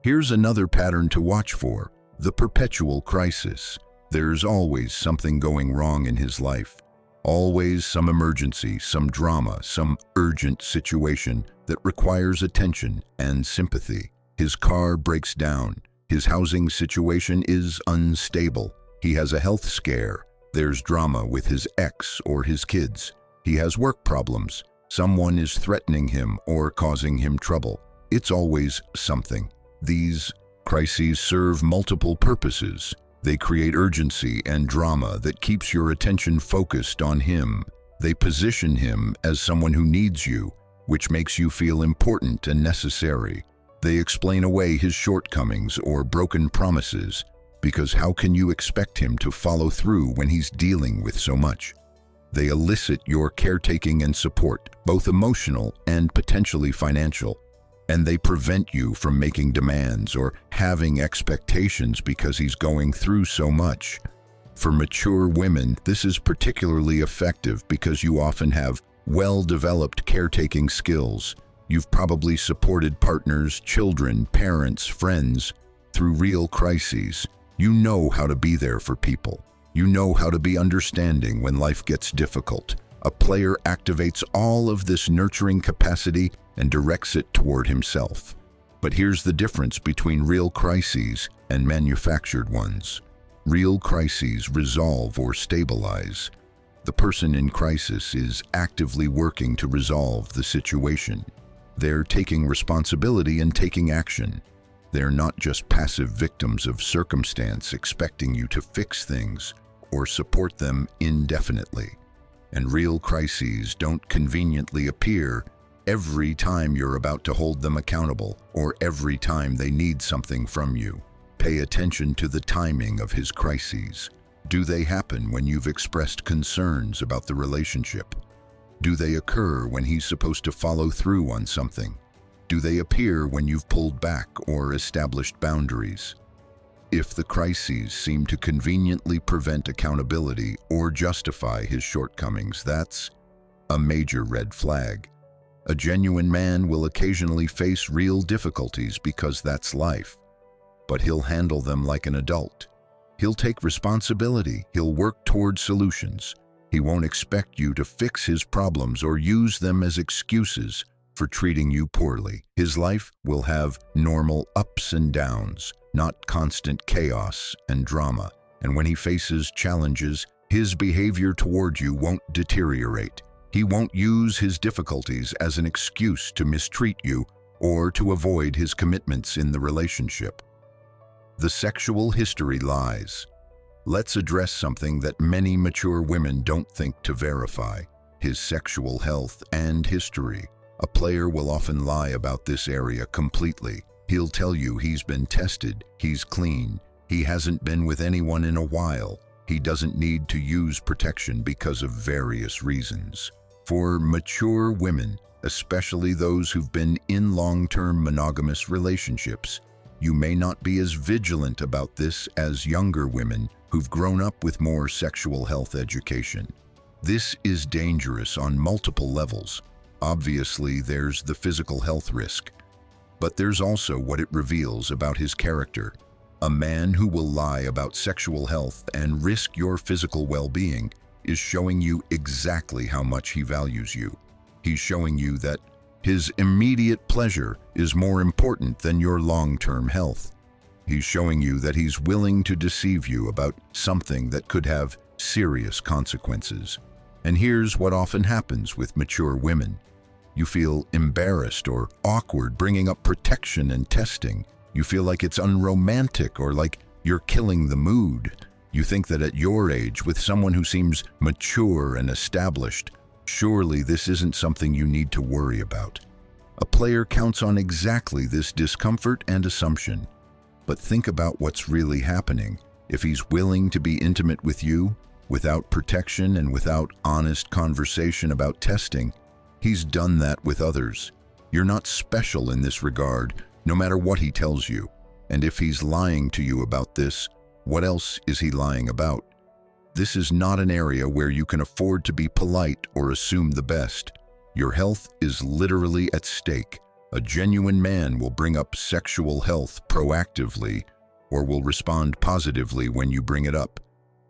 Here's another pattern to watch for: the perpetual crisis. There's always something going wrong in his life. Always some emergency, some drama, some urgent situation that requires attention and sympathy. His car breaks down. His housing situation is unstable. He has a health scare. There's drama with his ex or his kids. He has work problems. Someone is threatening him or causing him trouble. It's always something. These crises serve multiple purposes. They create urgency and drama that keeps your attention focused on him. They position him as someone who needs you, which makes you feel important and necessary. They explain away his shortcomings or broken promises, because how can you expect him to follow through when he's dealing with so much? They elicit your caretaking and support, both emotional and potentially financial. And they prevent you from making demands or having expectations because he's going through so much. For mature women, this is particularly effective because you often have well-developed caretaking skills. You've probably supported partners, children, parents, friends through real crises. You know how to be there for people. You know how to be understanding when life gets difficult. A player activates all of this nurturing capacity and directs it toward himself. But here's the difference between real crises and manufactured ones. Real crises resolve or stabilize. The person in crisis is actively working to resolve the situation. They're taking responsibility and taking action. They're not just passive victims of circumstance expecting you to fix things or support them indefinitely. And real crises don't conveniently appear every time you're about to hold them accountable or every time they need something from you. Pay attention to the timing of his crises. Do they happen when you've expressed concerns about the relationship? Do they occur when he's supposed to follow through on something? Do they appear when you've pulled back or established boundaries? If the crises seem to conveniently prevent accountability or justify his shortcomings, that's a major red flag. A genuine man will occasionally face real difficulties because that's life, but he'll handle them like an adult. He'll take responsibility. He'll work toward solutions. He won't expect you to fix his problems or use them as excuses for treating you poorly. His life will have normal ups and downs, not constant chaos and drama. And when he faces challenges, his behavior toward you won't deteriorate. He won't use his difficulties as an excuse to mistreat you or to avoid his commitments in the relationship. The sexual history lies. Let's address something that many mature women don't think to verify: his sexual health and history. A player will often lie about this area completely. He'll tell you he's been tested, he's clean, he hasn't been with anyone in a while, he doesn't need to use protection because of various reasons. For mature women, especially those who've been in long-term monogamous relationships, you may not be as vigilant about this as younger women who've grown up with more sexual health education. This is dangerous on multiple levels. Obviously, there's the physical health risk, but there's also what it reveals about his character. A man who will lie about sexual health and risk your physical well-being is showing you exactly how much he values you. He's showing you that his immediate pleasure is more important than your long-term health. He's showing you that he's willing to deceive you about something that could have serious consequences. And here's what often happens with mature women. You feel embarrassed or awkward bringing up protection and testing. You feel like it's unromantic or like you're killing the mood. You think that at your age, with someone who seems mature and established, surely this isn't something you need to worry about. A player counts on exactly this discomfort and assumption. But think about what's really happening. If he's willing to be intimate with you, without protection and without honest conversation about testing, he's done that with others. You're not special in this regard, no matter what he tells you. And if he's lying to you about this, what else is he lying about? This is not an area where you can afford to be polite or assume the best. Your health is literally at stake. A genuine man will bring up sexual health proactively or will respond positively when you bring it up.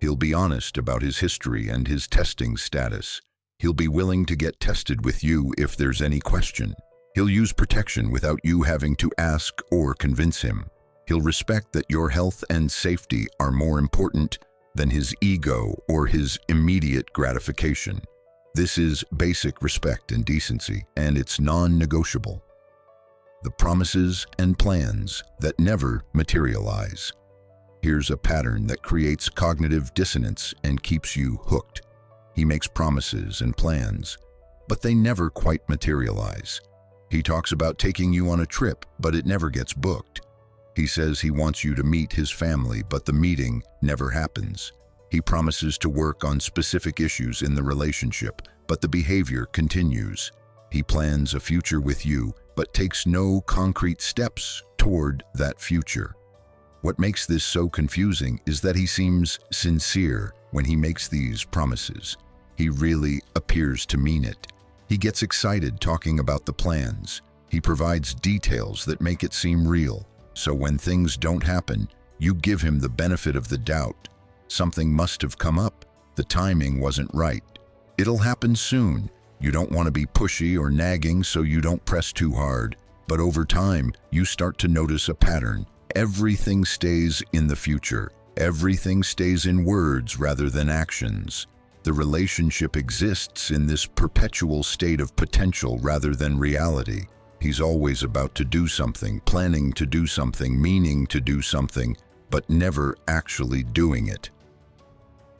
He'll be honest about his history and his testing status. He'll be willing to get tested with you if there's any question. He'll use protection without you having to ask or convince him. He'll respect that your health and safety are more important than his ego or his immediate gratification. This is basic respect and decency, and it's non-negotiable. The promises and plans that never materialize. Here's a pattern that creates cognitive dissonance and keeps you hooked. He makes promises and plans, but they never quite materialize. He talks about taking you on a trip, but it never gets booked. He says he wants you to meet his family, but the meeting never happens. He promises to work on specific issues in the relationship, but the behavior continues. He plans a future with you, but takes no concrete steps toward that future. What makes this so confusing is that he seems sincere when he makes these promises. He really appears to mean it. He gets excited talking about the plans. He provides details that make it seem real. So when things don't happen, you give him the benefit of the doubt. Something must have come up. The timing wasn't right. It'll happen soon. You don't want to be pushy or nagging, so you don't press too hard. But over time, you start to notice a pattern. Everything stays in the future. Everything stays in words rather than actions. The relationship exists in this perpetual state of potential rather than reality. He's always about to do something, planning to do something, meaning to do something, but never actually doing it.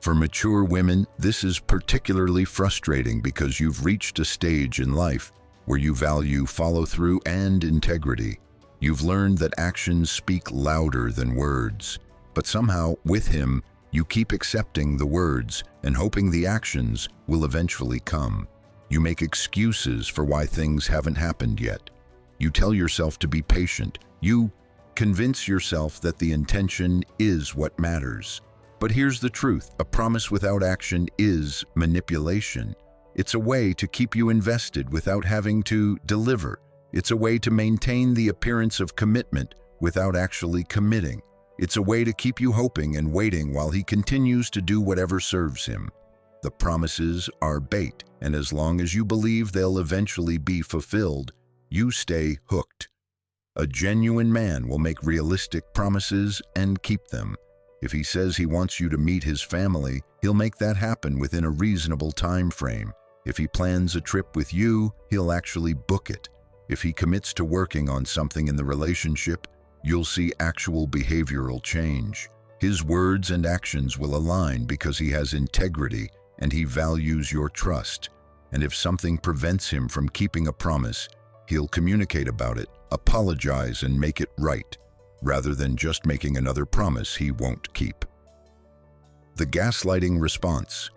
For mature women, this is particularly frustrating because you've reached a stage in life where you value follow-through and integrity. You've learned that actions speak louder than words, but somehow, with him, you keep accepting the words and hoping the actions will eventually come. You make excuses for why things haven't happened yet. You tell yourself to be patient. You convince yourself that the intention is what matters. But here's the truth. A promise without action is manipulation. It's a way to keep you invested without having to deliver. It's a way to maintain the appearance of commitment without actually committing. It's a way to keep you hoping and waiting while he continues to do whatever serves him. The promises are bait, and as long as you believe they'll eventually be fulfilled, you stay hooked. A genuine man will make realistic promises and keep them. If he says he wants you to meet his family, he'll make that happen within a reasonable time frame. If he plans a trip with you, he'll actually book it. If he commits to working on something in the relationship, you'll see actual behavioral change. His words and actions will align because he has integrity and he values your trust. And if something prevents him from keeping a promise, he'll communicate about it, apologize, and make it right, rather than just making another promise he won't keep. The gaslighting response.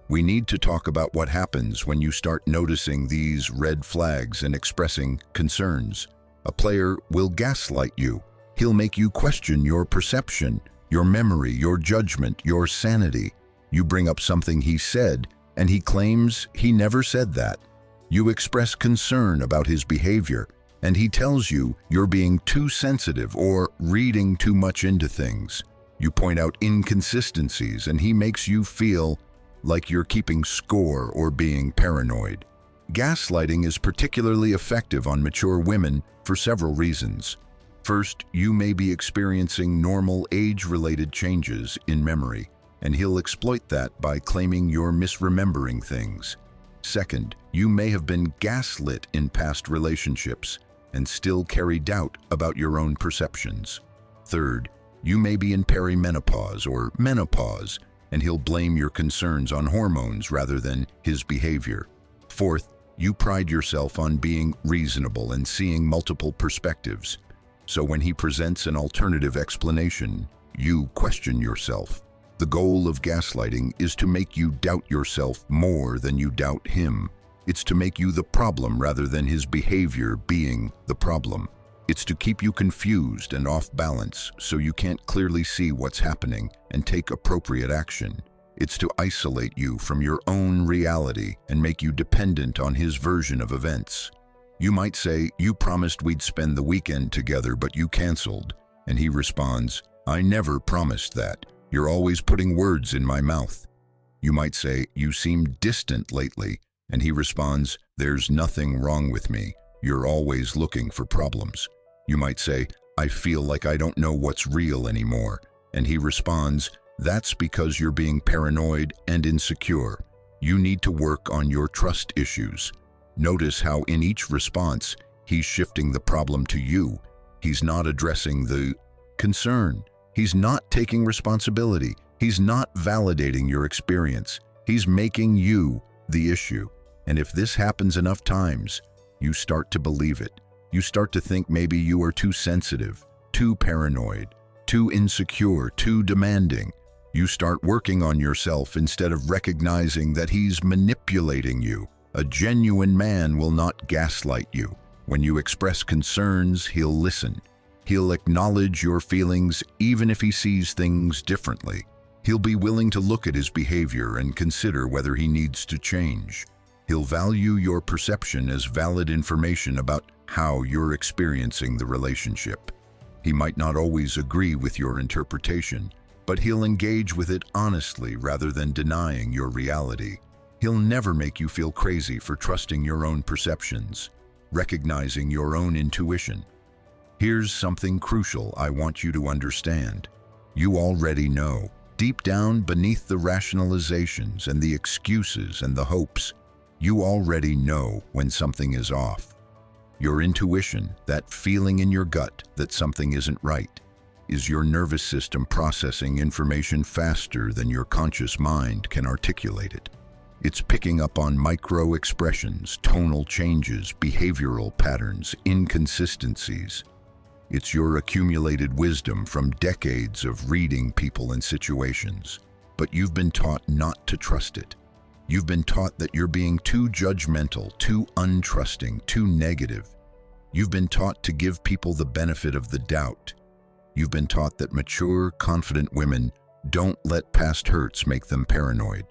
We need to talk about what happens when you start noticing these red flags and expressing concerns. A player will gaslight you. He'll make you question your perception, your memory, your judgment, your sanity. You bring up something he said, and he claims he never said that. You express concern about his behavior, and he tells you you're being too sensitive or reading too much into things. You point out inconsistencies, and he makes you feel like you're keeping score or being paranoid. Gaslighting is particularly effective on mature women for several reasons. First, you may be experiencing normal age-related changes in memory, and he'll exploit that by claiming you're misremembering things. Second, you may have been gaslit in past relationships and still carry doubt about your own perceptions. Third, you may be in perimenopause or menopause, and he'll blame your concerns on hormones rather than his behavior. Fourth, you pride yourself on being reasonable and seeing multiple perspectives. So when he presents an alternative explanation, you question yourself. The goal of gaslighting is to make you doubt yourself more than you doubt him. It's to make you the problem rather than his behavior being the problem. It's to keep you confused and off balance so you can't clearly see what's happening and take appropriate action. It's to isolate you from your own reality and make you dependent on his version of events. You might say, "You promised we'd spend the weekend together, but you canceled." And he responds, "I never promised that. You're always putting words in my mouth." You might say, "You seem distant lately." And he responds, "There's nothing wrong with me. You're always looking for problems." You might say, "I feel like I don't know what's real anymore." And he responds, "That's because you're being paranoid and insecure. You need to work on your trust issues." Notice how in each response, he's shifting the problem to you. He's not addressing the concern. He's not taking responsibility. He's not validating your experience. He's making you the issue. And if this happens enough times, you start to believe it. You start to think maybe you are too sensitive, too paranoid, too insecure, too demanding. You start working on yourself instead of recognizing that he's manipulating you. A genuine man will not gaslight you. When you express concerns, he'll listen. He'll acknowledge your feelings even if he sees things differently. He'll be willing to look at his behavior and consider whether he needs to change. He'll value your perception as valid information about how you're experiencing the relationship. He might not always agree with your interpretation, but he'll engage with it honestly rather than denying your reality. He'll never make you feel crazy for trusting your own perceptions, recognizing your own intuition. Here's something crucial I want you to understand. You already know. Deep down beneath the rationalizations and the excuses and the hopes, you already know when something is off. Your intuition, that feeling in your gut that something isn't right, is your nervous system processing information faster than your conscious mind can articulate it. It's picking up on micro expressions, tonal changes, behavioral patterns, inconsistencies. It's your accumulated wisdom from decades of reading people and situations. But you've been taught not to trust it. You've been taught that you're being too judgmental, too untrusting, too negative. You've been taught to give people the benefit of the doubt. You've been taught that mature, confident women don't let past hurts make them paranoid.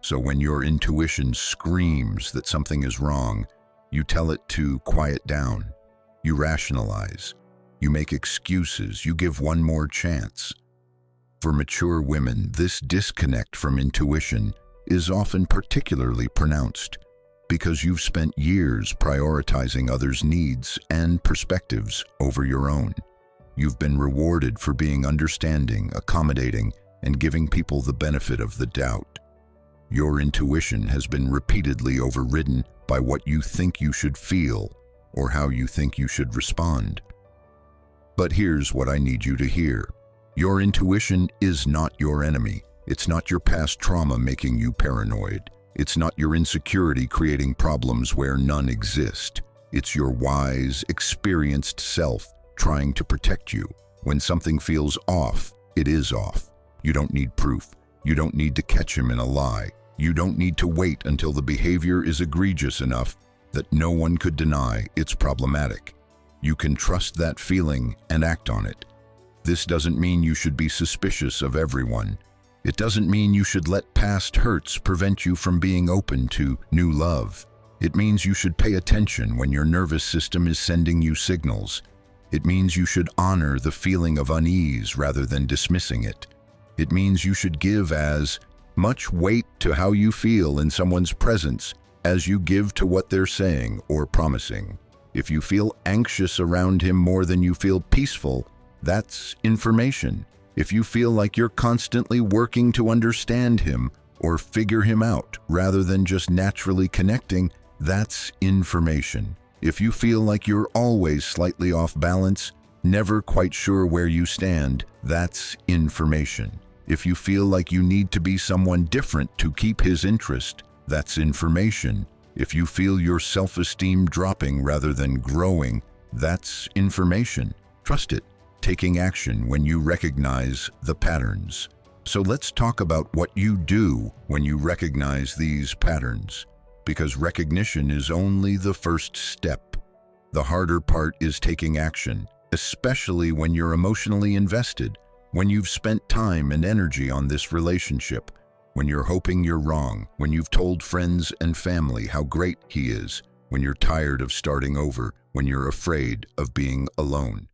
So when your intuition screams that something is wrong, you tell it to quiet down. You rationalize. You make excuses. You give one more chance. For mature women, this disconnect from intuition is often particularly pronounced because you've spent years prioritizing others' needs and perspectives over your own. You've been rewarded for being understanding, accommodating, and giving people the benefit of the doubt. Your intuition has been repeatedly overridden by what you think you should feel or how you think you should respond. But here's what I need you to hear. Your intuition is not your enemy. It's not your past trauma making you paranoid. It's not your insecurity creating problems where none exist. It's your wise, experienced self trying to protect you. When something feels off, it is off. You don't need proof. You don't need to catch him in a lie. You don't need to wait until the behavior is egregious enough that no one could deny it's problematic. You can trust that feeling and act on it. This doesn't mean you should be suspicious of everyone. It doesn't mean you should let past hurts prevent you from being open to new love. It means you should pay attention when your nervous system is sending you signals. It means you should honor the feeling of unease rather than dismissing it. It means you should give as much weight to how you feel in someone's presence as you give to what they're saying or promising. If you feel anxious around him more than you feel peaceful, that's information. If you feel like you're constantly working to understand him or figure him out rather than just naturally connecting, that's information. If you feel like you're always slightly off balance, never quite sure where you stand, that's information. If you feel like you need to be someone different to keep his interest, that's information. If you feel your self-esteem dropping rather than growing, that's information. Trust it, taking action when you recognize the patterns. So let's talk about what you do when you recognize these patterns, because recognition is only the first step. The harder part is taking action, especially when you're emotionally invested, when you've spent time and energy on this relationship, when you're hoping you're wrong, when you've told friends and family how great he is, when you're tired of starting over, when you're afraid of being alone.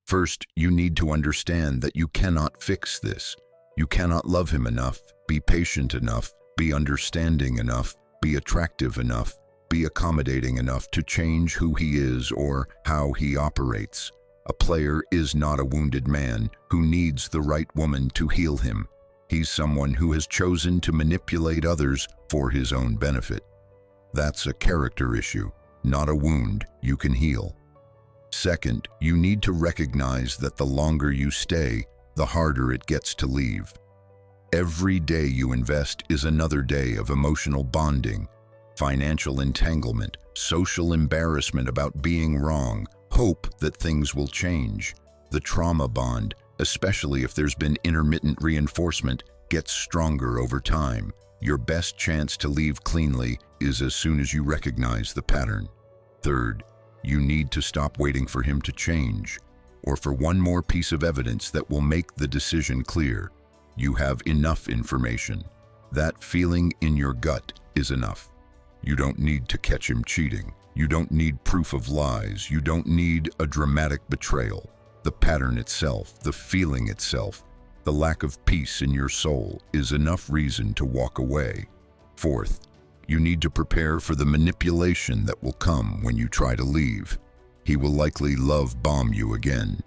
First, you need to understand that you cannot fix this. You cannot love him enough, be patient enough, be understanding enough, be attractive enough, be accommodating enough to change who he is or how he operates. A player is not a wounded man who needs the right woman to heal him. He's someone who has chosen to manipulate others for his own benefit. That's a character issue, not a wound you can heal. Second, you need to recognize that the longer you stay, the harder it gets to leave. Every day you invest is another day of emotional bonding, financial entanglement, social embarrassment about being wrong, hope that things will change. The trauma bond, especially if there's been intermittent reinforcement, gets stronger over time. Your best chance to leave cleanly is as soon as you recognize the pattern. Third, you need to stop waiting for him to change, or for one more piece of evidence that will make the decision clear. You have enough information. That feeling in your gut is enough. You don't need to catch him cheating. You don't need proof of lies. You don't need a dramatic betrayal. The pattern itself, the feeling itself, the lack of peace in your soul is enough reason to walk away. Fourth, you need to prepare for the manipulation that will come when you try to leave. He will likely love bomb you again.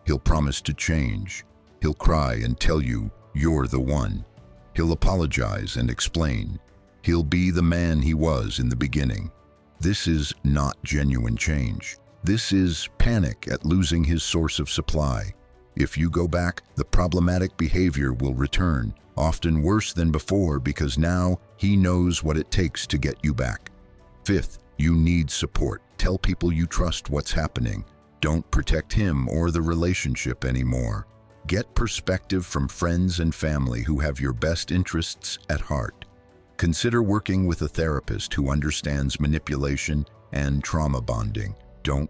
He'll promise to change. He'll cry and tell you you're the one. He'll apologize and explain. He'll be the man he was in the beginning. This is not genuine change. This is panic at losing his source of supply. If you go back, the problematic behavior will return, often worse than before because now he knows what it takes to get you back. Fifth, you need support. Tell people you trust what's happening. Don't protect him or the relationship anymore. Get perspective from friends and family who have your best interests at heart. Consider working with a therapist who understands manipulation and trauma bonding. Don't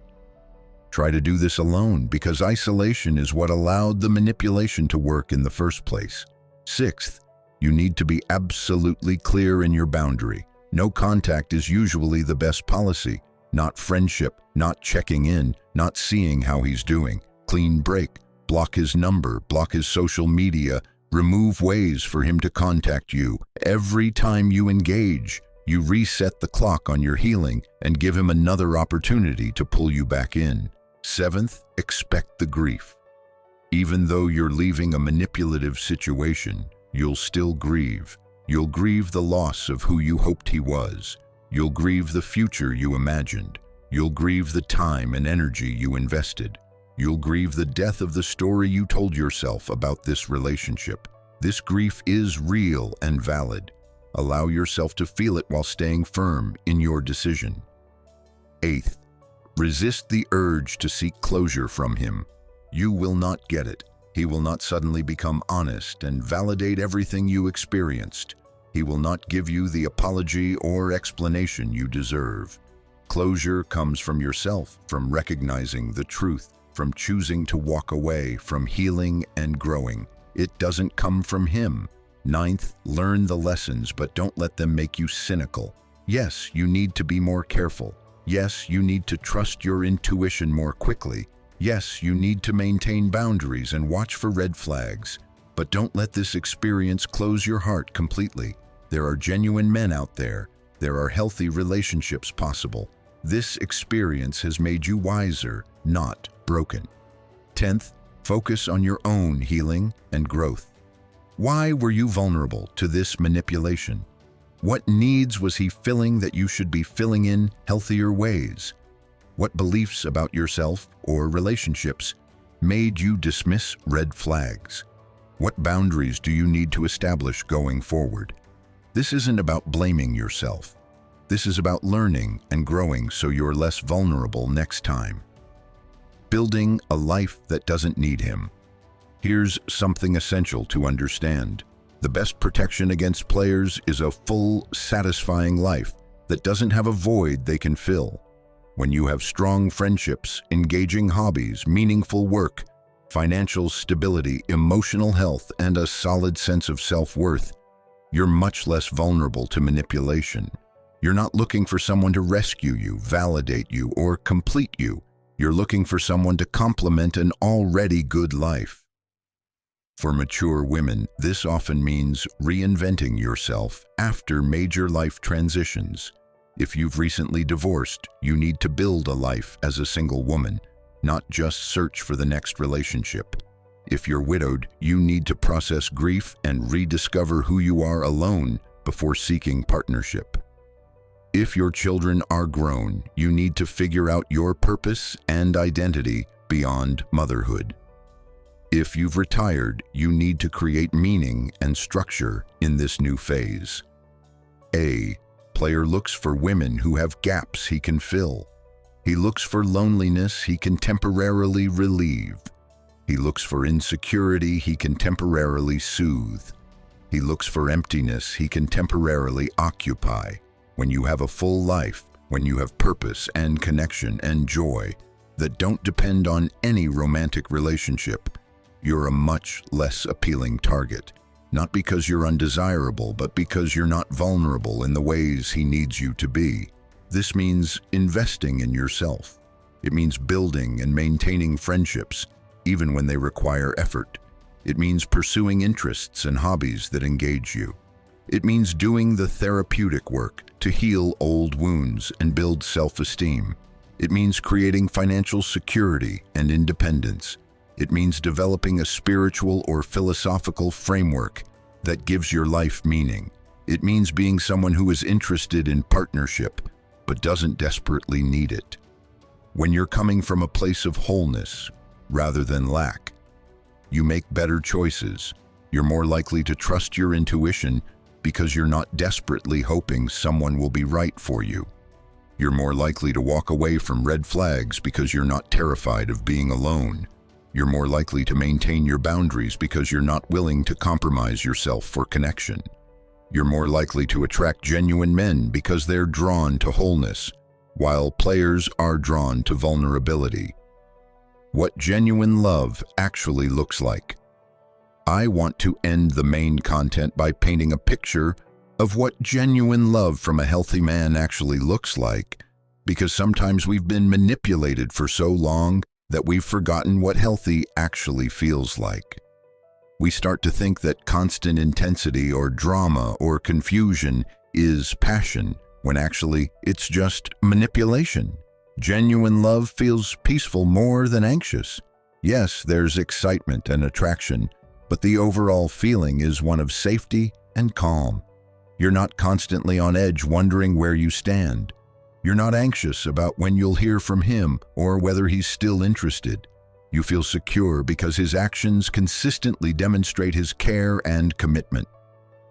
try to do this alone because isolation is what allowed the manipulation to work in the first place. Sixth, you need to be absolutely clear in your boundary. No contact is usually the best policy. Not friendship, not checking in, not seeing how he's doing. Clean break. Block his number, block his social media, remove ways for him to contact you. Every time you engage, you reset the clock on your healing and give him another opportunity to pull you back in. Seventh, expect the grief. Even though you're leaving a manipulative situation, you'll still grieve. You'll grieve the loss of who you hoped he was. You'll grieve the future you imagined. You'll grieve the time and energy you invested. You'll grieve the death of the story you told yourself about this relationship. This grief is real and valid. Allow yourself to feel it while staying firm in your decision. 8th, resist the urge to seek closure from him. You will not get it. He will not suddenly become honest and validate everything you experienced. He will not give you the apology or explanation you deserve. Closure comes from yourself, from recognizing the truth, from choosing to walk away, from healing and growing. It doesn't come from him. 9th, learn the lessons, but don't let them make you cynical. Yes, you need to be more careful. Yes, you need to trust your intuition more quickly. Yes, you need to maintain boundaries and watch for red flags. But don't let this experience close your heart completely. There are genuine men out there. There are healthy relationships possible. This experience has made you wiser, not broken. 10th, focus on your own healing and growth. Why were you vulnerable to this manipulation? What needs was he filling that you should be filling in healthier ways? What beliefs about yourself or relationships made you dismiss red flags? What boundaries do you need to establish going forward? This isn't about blaming yourself. This is about learning and growing so you're less vulnerable next time. Building a life that doesn't need him. Here's something essential to understand. The best protection against players is a full, satisfying life that doesn't have a void they can fill. When you have strong friendships, engaging hobbies, meaningful work, financial stability, emotional health, and a solid sense of self-worth, you're much less vulnerable to manipulation. You're not looking for someone to rescue you, validate you, or complete you. You're looking for someone to complement an already good life. For mature women, this often means reinventing yourself after major life transitions. If you've recently divorced, you need to build a life as a single woman, not just search for the next relationship. If you're widowed, you need to process grief and rediscover who you are alone before seeking partnership. If your children are grown, you need to figure out your purpose and identity beyond motherhood. If you've retired, you need to create meaning and structure in this new phase. A player looks for women who have gaps he can fill. He looks for loneliness he can temporarily relieve. He looks for insecurity he can temporarily soothe. He looks for emptiness he can temporarily occupy. When you have a full life, when you have purpose and connection and joy that don't depend on any romantic relationship, you're a much less appealing target. Not because you're undesirable, but because you're not vulnerable in the ways he needs you to be. This means investing in yourself. It means building and maintaining friendships, even when they require effort. It means pursuing interests and hobbies that engage you. It means doing the therapeutic work to heal old wounds and build self-esteem. It means creating financial security and independence. It means developing a spiritual or philosophical framework that gives your life meaning. It means being someone who is interested in partnership, but doesn't desperately need it. When you're coming from a place of wholeness rather than lack, you make better choices. You're more likely to trust your intuition because you're not desperately hoping someone will be right for you. You're more likely to walk away from red flags because you're not terrified of being alone. You're more likely to maintain your boundaries because you're not willing to compromise yourself for connection. You're more likely to attract genuine men because they're drawn to wholeness, while players are drawn to vulnerability. What genuine love actually looks like. I want to end the main content by painting a picture of what genuine love from a healthy man actually looks like, because sometimes we've been manipulated for so long that we've forgotten what healthy actually feels like. We start to think that constant intensity or drama or confusion is passion, when actually it's just manipulation. Genuine love feels peaceful more than anxious. Yes, there's excitement and attraction, but the overall feeling is one of safety and calm. You're not constantly on edge wondering where you stand. You're not anxious about when you'll hear from him or whether he's still interested. You feel secure because his actions consistently demonstrate his care and commitment.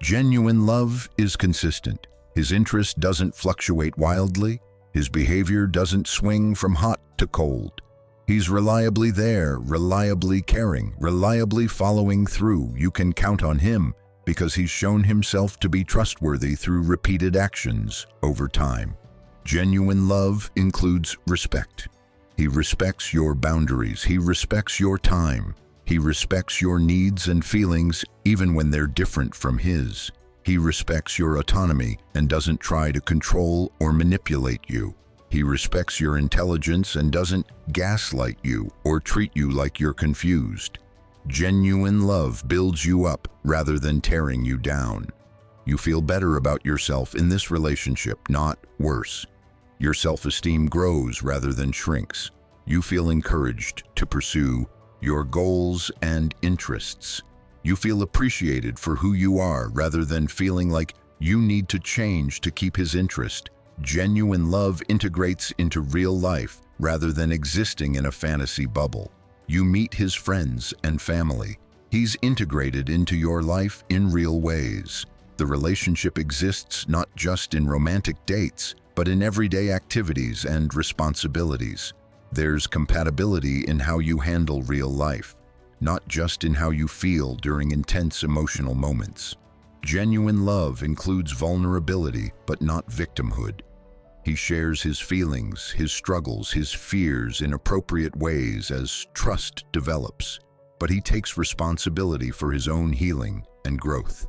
Genuine love is consistent. His interest doesn't fluctuate wildly. His behavior doesn't swing from hot to cold. He's reliably there, reliably caring, reliably following through. You can count on him because he's shown himself to be trustworthy through repeated actions over time. Genuine love includes respect. He respects your boundaries. He respects your time. He respects your needs and feelings even when they're different from his. He respects your autonomy and doesn't try to control or manipulate you. He respects your intelligence and doesn't gaslight you or treat you like you're confused. Genuine love builds you up rather than tearing you down. You feel better about yourself in this relationship, not worse. Your self-esteem grows rather than shrinks. You feel encouraged to pursue your goals and interests. You feel appreciated for who you are rather than feeling like you need to change to keep his interest. Genuine love integrates into real life rather than existing in a fantasy bubble. You meet his friends and family. He's integrated into your life in real ways. The relationship exists not just in romantic dates, but in everyday activities and responsibilities. There's compatibility in how you handle real life, not just in how you feel during intense emotional moments. Genuine love includes vulnerability, but not victimhood. He shares his feelings, his struggles, his fears in appropriate ways as trust develops, but he takes responsibility for his own healing and growth.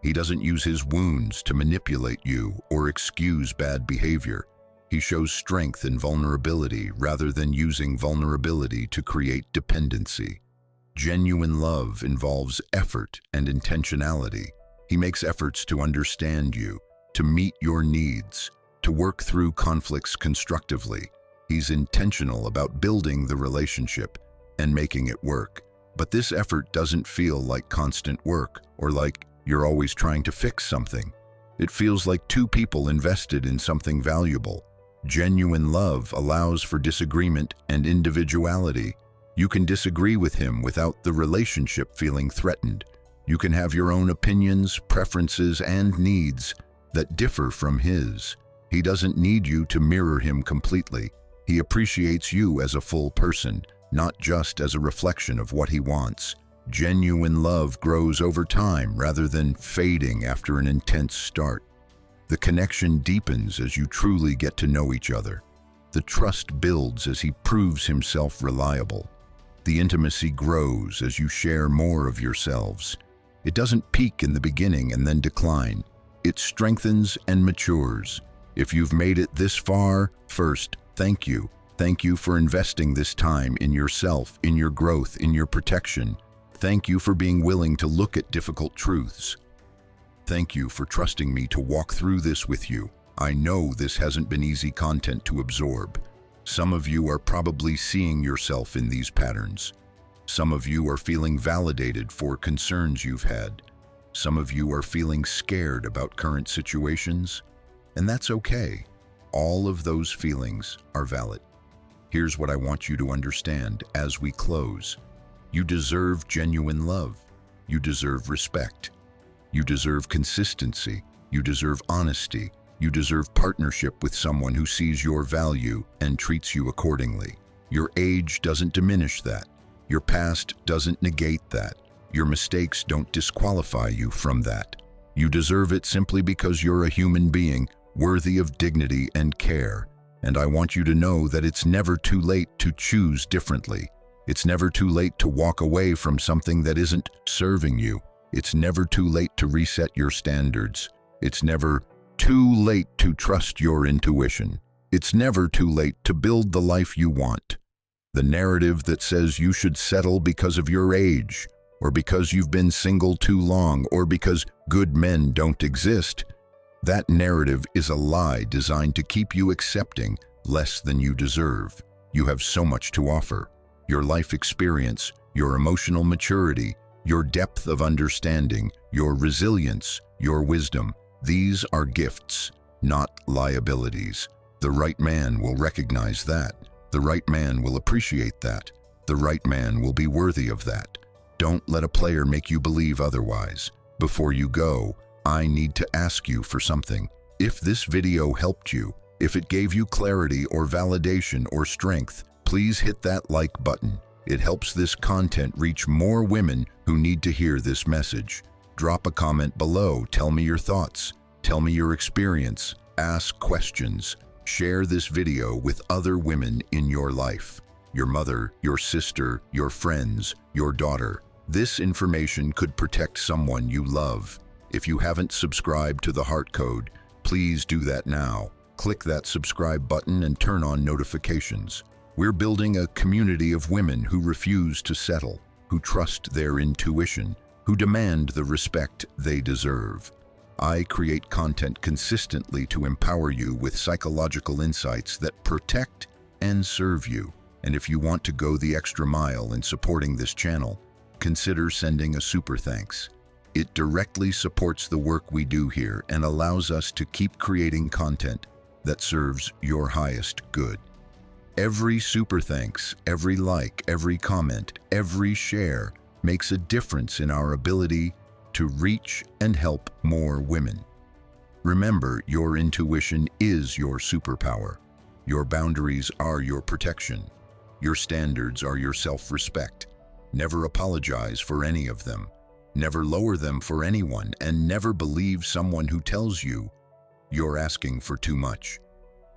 He doesn't use his wounds to manipulate you or excuse bad behavior. He shows strength in vulnerability rather than using vulnerability to create dependency. Genuine love involves effort and intentionality. He makes efforts to understand you, to meet your needs, to work through conflicts constructively. He's intentional about building the relationship and making it work. But this effort doesn't feel like constant work or like you're always trying to fix something. It feels like two people invested in something valuable. Genuine love allows for disagreement and individuality. You can disagree with him without the relationship feeling threatened. You can have your own opinions, preferences, and needs that differ from his. He doesn't need you to mirror him completely. He appreciates you as a full person, not just as a reflection of what he wants. Genuine love grows over time rather than fading after an intense start. The connection deepens as you truly get to know each other. The trust builds as he proves himself reliable. The intimacy grows as you share more of yourselves. It doesn't peak in the beginning and then decline. It strengthens and matures. If you've made it this far, first, thank you. Thank you for investing this time in yourself, in your growth, in your protection. Thank you for being willing to look at difficult truths. Thank you for trusting me to walk through this with you. I know this hasn't been easy content to absorb. Some of you are probably seeing yourself in these patterns. Some of you are feeling validated for concerns you've had. Some of you are feeling scared about current situations. And that's okay. All of those feelings are valid. Here's what I want you to understand as we close. You deserve genuine love. You deserve respect. You deserve consistency. You deserve honesty. You deserve partnership with someone who sees your value and treats you accordingly. Your age doesn't diminish that. Your past doesn't negate that. Your mistakes don't disqualify you from that. You deserve it simply because you're a human being worthy of dignity and care. And I want you to know that it's never too late to choose differently. It's never too late to walk away from something that isn't serving you. It's never too late to reset your standards. It's never too late to trust your intuition. It's never too late to build the life you want. The narrative that says you should settle because of your age, or because you've been single too long, or because good men don't exist, that narrative is a lie designed to keep you accepting less than you deserve. You have so much to offer. Your life experience, your emotional maturity, your depth of understanding, your resilience, your wisdom. These are gifts, not liabilities. The right man will recognize that. The right man will appreciate that. The right man will be worthy of that. Don't let a player make you believe otherwise. Before you go, I need to ask you for something. If this video helped you, if it gave you clarity or validation or strength, please hit that like button. It helps this content reach more women who need to hear this message. Drop a comment below, tell me your thoughts, tell me your experience, ask questions. Share this video with other women in your life. Your mother, your sister, your friends, your daughter. This information could protect someone you love. If you haven't subscribed to the Heart Code, please do that now. Click that subscribe button and turn on notifications. We're building a community of women who refuse to settle, who trust their intuition, who demand the respect they deserve. I create content consistently to empower you with psychological insights that protect and serve you. And if you want to go the extra mile in supporting this channel, consider sending a super thanks. It directly supports the work we do here and allows us to keep creating content that serves your highest good. Every super thanks, every like, every comment, every share makes a difference in our ability to reach and help more women. Remember, your intuition is your superpower. Your boundaries are your protection. Your standards are your self-respect. Never apologize for any of them. Never lower them for anyone, and never believe someone who tells you you're asking for too much.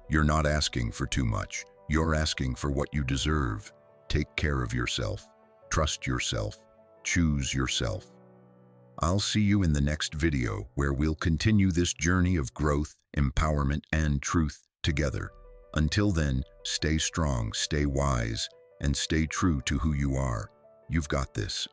You're not asking for too much. You're asking for what you deserve. Take care of yourself. Trust yourself. Choose yourself. I'll see you in the next video where we'll continue this journey of growth, empowerment, and truth together. Until then, stay strong, stay wise, and stay true to who you are. You've got this.